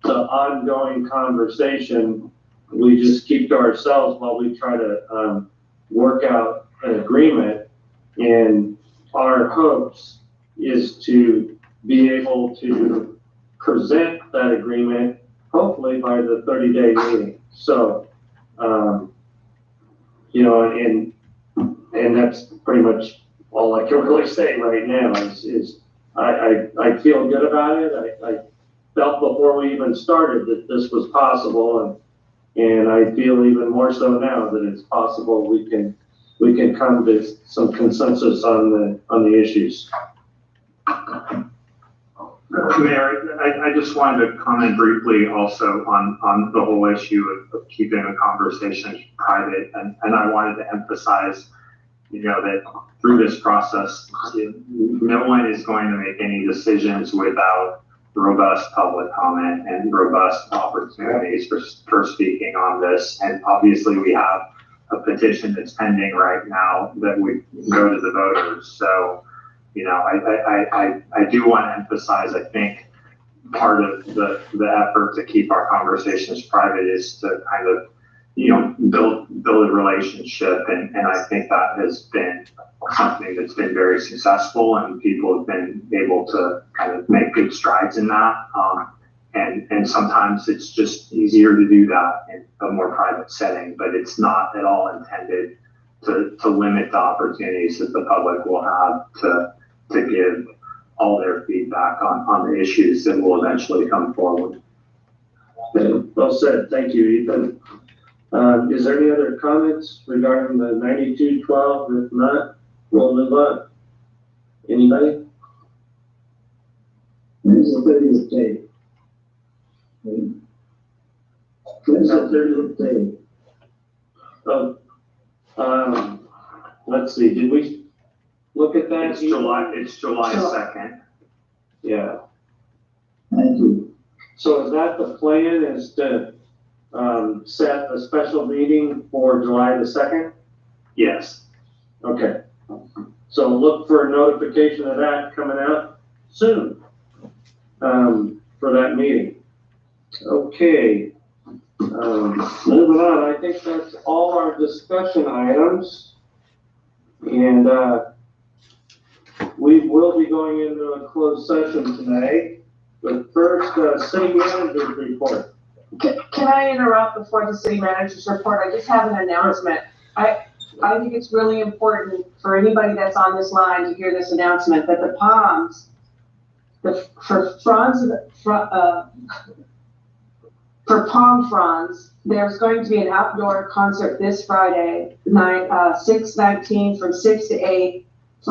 the ongoing conversation we just keep to ourselves while we try to work out an agreement. And our hopes is to be able to present that agreement hopefully by the 30-day meeting. So, and that's pretty much all I can really say right now is I feel good about it. I felt before we even started that this was possible, and I feel even more so now that it's possible we can come to some consensus on the issues. Mayor, I just wanted to comment briefly also on the whole issue of keeping the conversation private, and I wanted to emphasize, that through this process, no one is going to make any decisions without robust public comment and robust opportunities for speaking on this. And obviously we have a petition that's pending right now that would go to the voters. So, you know, I do want to emphasize, I think part of the effort to keep our conversations private is to kind of, you know, build a relationship. And I think that has been something that's been very successful, and people have been able to kind of make good strides in that. And sometimes it's just easier to do that in a more private setting, but it's not at all intended to limit the opportunities that the public will have to give all their feedback on the issues that will eventually come forward. Well said. Thank you, Ethan. Is there any other comments regarding the 9212? If not, we'll move on. Anybody? When's the 30th day? When's the 30th day? Oh, let's see. Did we look at that? It's July 2nd. Yeah. Thank you. So is that the plan, is to set a special meeting for July the 2nd? Yes. Okay. So look for a notification of that coming out soon for that meeting. Okay. Moving on, I think that's all our discussion items. And we will be going into a closed session today. But first, city manager's report. Can I interrupt before the city manager's report? I just have an announcement. I think it's really important for anybody that's on this line to hear this announcement, that the Palms, for Palm Fronds, there's going to be an outdoor concert this Friday, 6/19 from 6 to 8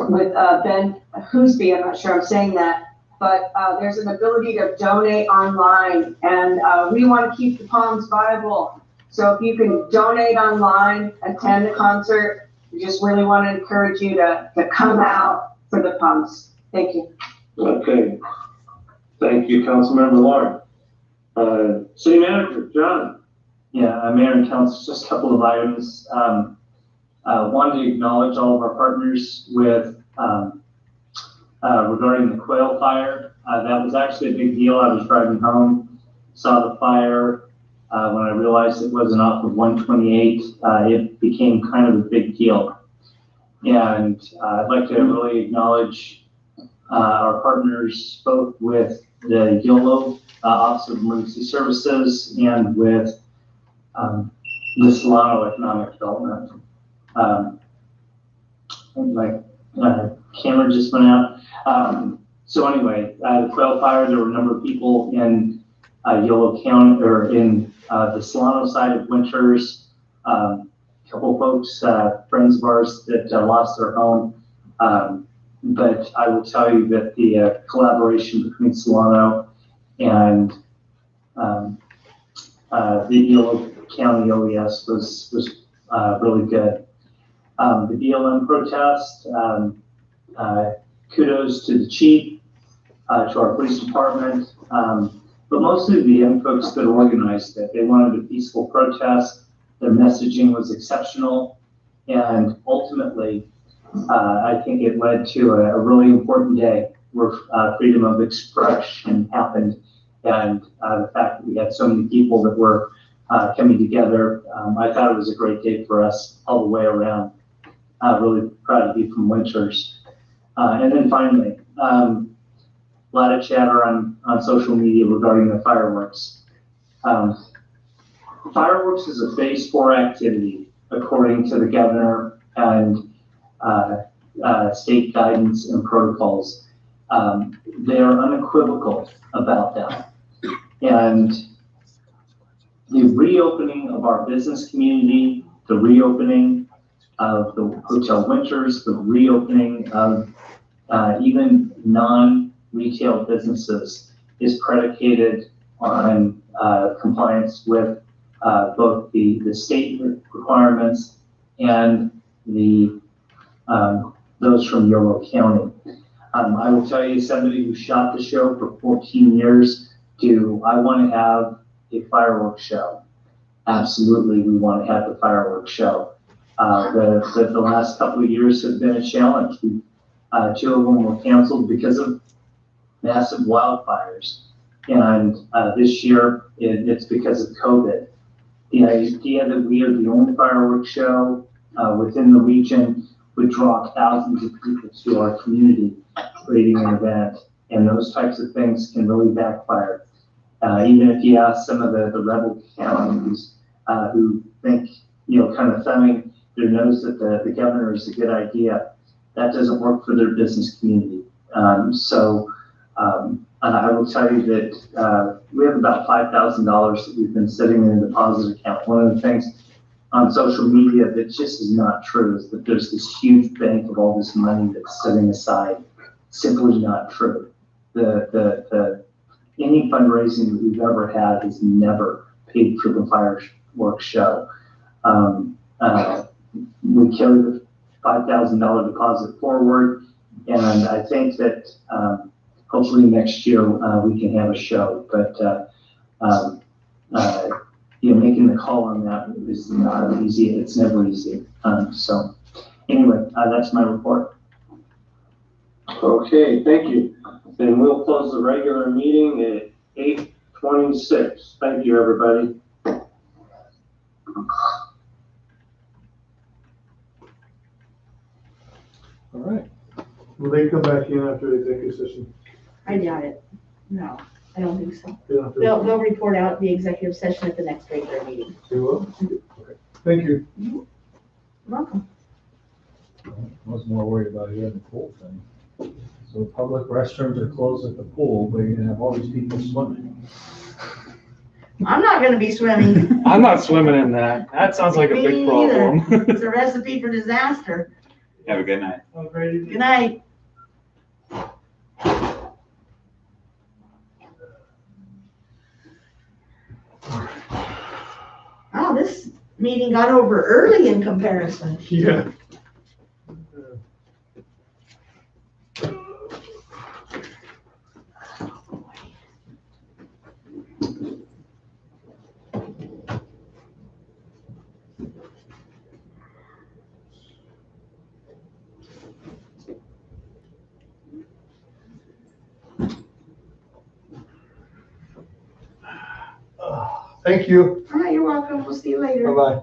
with Ben Hoosby. I'm not sure I'm saying that. But there's an ability to donate online, and we want to keep the Palms viable. So if you can donate online, attend the concert, we just really want to encourage you to come out for the Palms. Thank you. Okay. Thank you, Councilmember Lauren. City Manager, John. Yeah, Mayor and Council, just a couple of items. Wanted to acknowledge all of our partners with regarding the quail fire. That was actually a big deal. I was driving home, saw the fire. When I realized it wasn't off of 128, it became kind of a big deal. And I'd like to really acknowledge our partners, both with the YOLO Office of Emergency Services and with the Solano Economic Development. My camera just went out. So anyway, the quail fire, there were a number of people in Yolo County, or in the Solano side of Winters. A couple folks, friends of ours that lost their home. But I will tell you that the collaboration between Solano and the Yolo County OES was really good. The BLM protest, kudos to the chief, to our police department, but mostly the young folks that organized it. They wanted a peaceful protest. Their messaging was exceptional, and ultimately, I think it led to a really important day where freedom of expression happened, and the fact that we had so many people that were coming together, I thought it was a great day for us all the way around. Really proud to be from Winters. And then finally, a lot of chatter on social media regarding the fireworks. Fireworks is a phase 4 activity, according to the governor and state guidance and protocols. They are unequivocal about that. And the reopening of our business community, the reopening of the Hotel Winters, the reopening of even non-retail businesses is predicated on compliance with both the state requirements and the those from Yolo County. I will tell you, somebody who shot the show for 14 years, do I want to have a fireworks show? Absolutely, we want to have the fireworks show. The last couple of years have been a challenge. Two of them were canceled because of massive wildfires. And this year, it's because of COVID. The idea that we are the only fireworks show within the region would draw thousands of people to our community, creating an event. And those types of things can really backfire. Even if you ask some of the rebel counties who think, kind of thumbing their nose at the governor is a good idea, that doesn't work for their business community. I will tell you that we have about $5,000 that we've been sitting in a deposit account. One of the things on social media that just is not true is that there's this huge bank of all this money that's sitting aside. Simply not true. Any fundraising that we've ever had has never paid for the fireworks show. We carry the $5,000 deposit forward, and I think that hopefully next year we can have a show. But making the call on that is not easy. It's never easy. So anyway, that's my report. Okay, thank you. Then we'll close the regular meeting at 8:26. Thank you, everybody. All right. Will they come back in after the executive session? I doubt it. No, I don't think so. They don't have to- They'll report out the executive session at the next regular meeting. They will? Okay. Thank you. You're welcome. I was more worried about here in the pool thing. So public restrooms are closed at the pool, but you're gonna have all these people swimming. I'm not gonna be swimming. I'm not swimming in that. That sounds like a Me big neither. problem. It's a recipe for disaster. Have a good night. Good night. Oh, this meeting got over early in comparison. Yeah. Thank you. All right, you're welcome. We'll see you later. Bye-bye.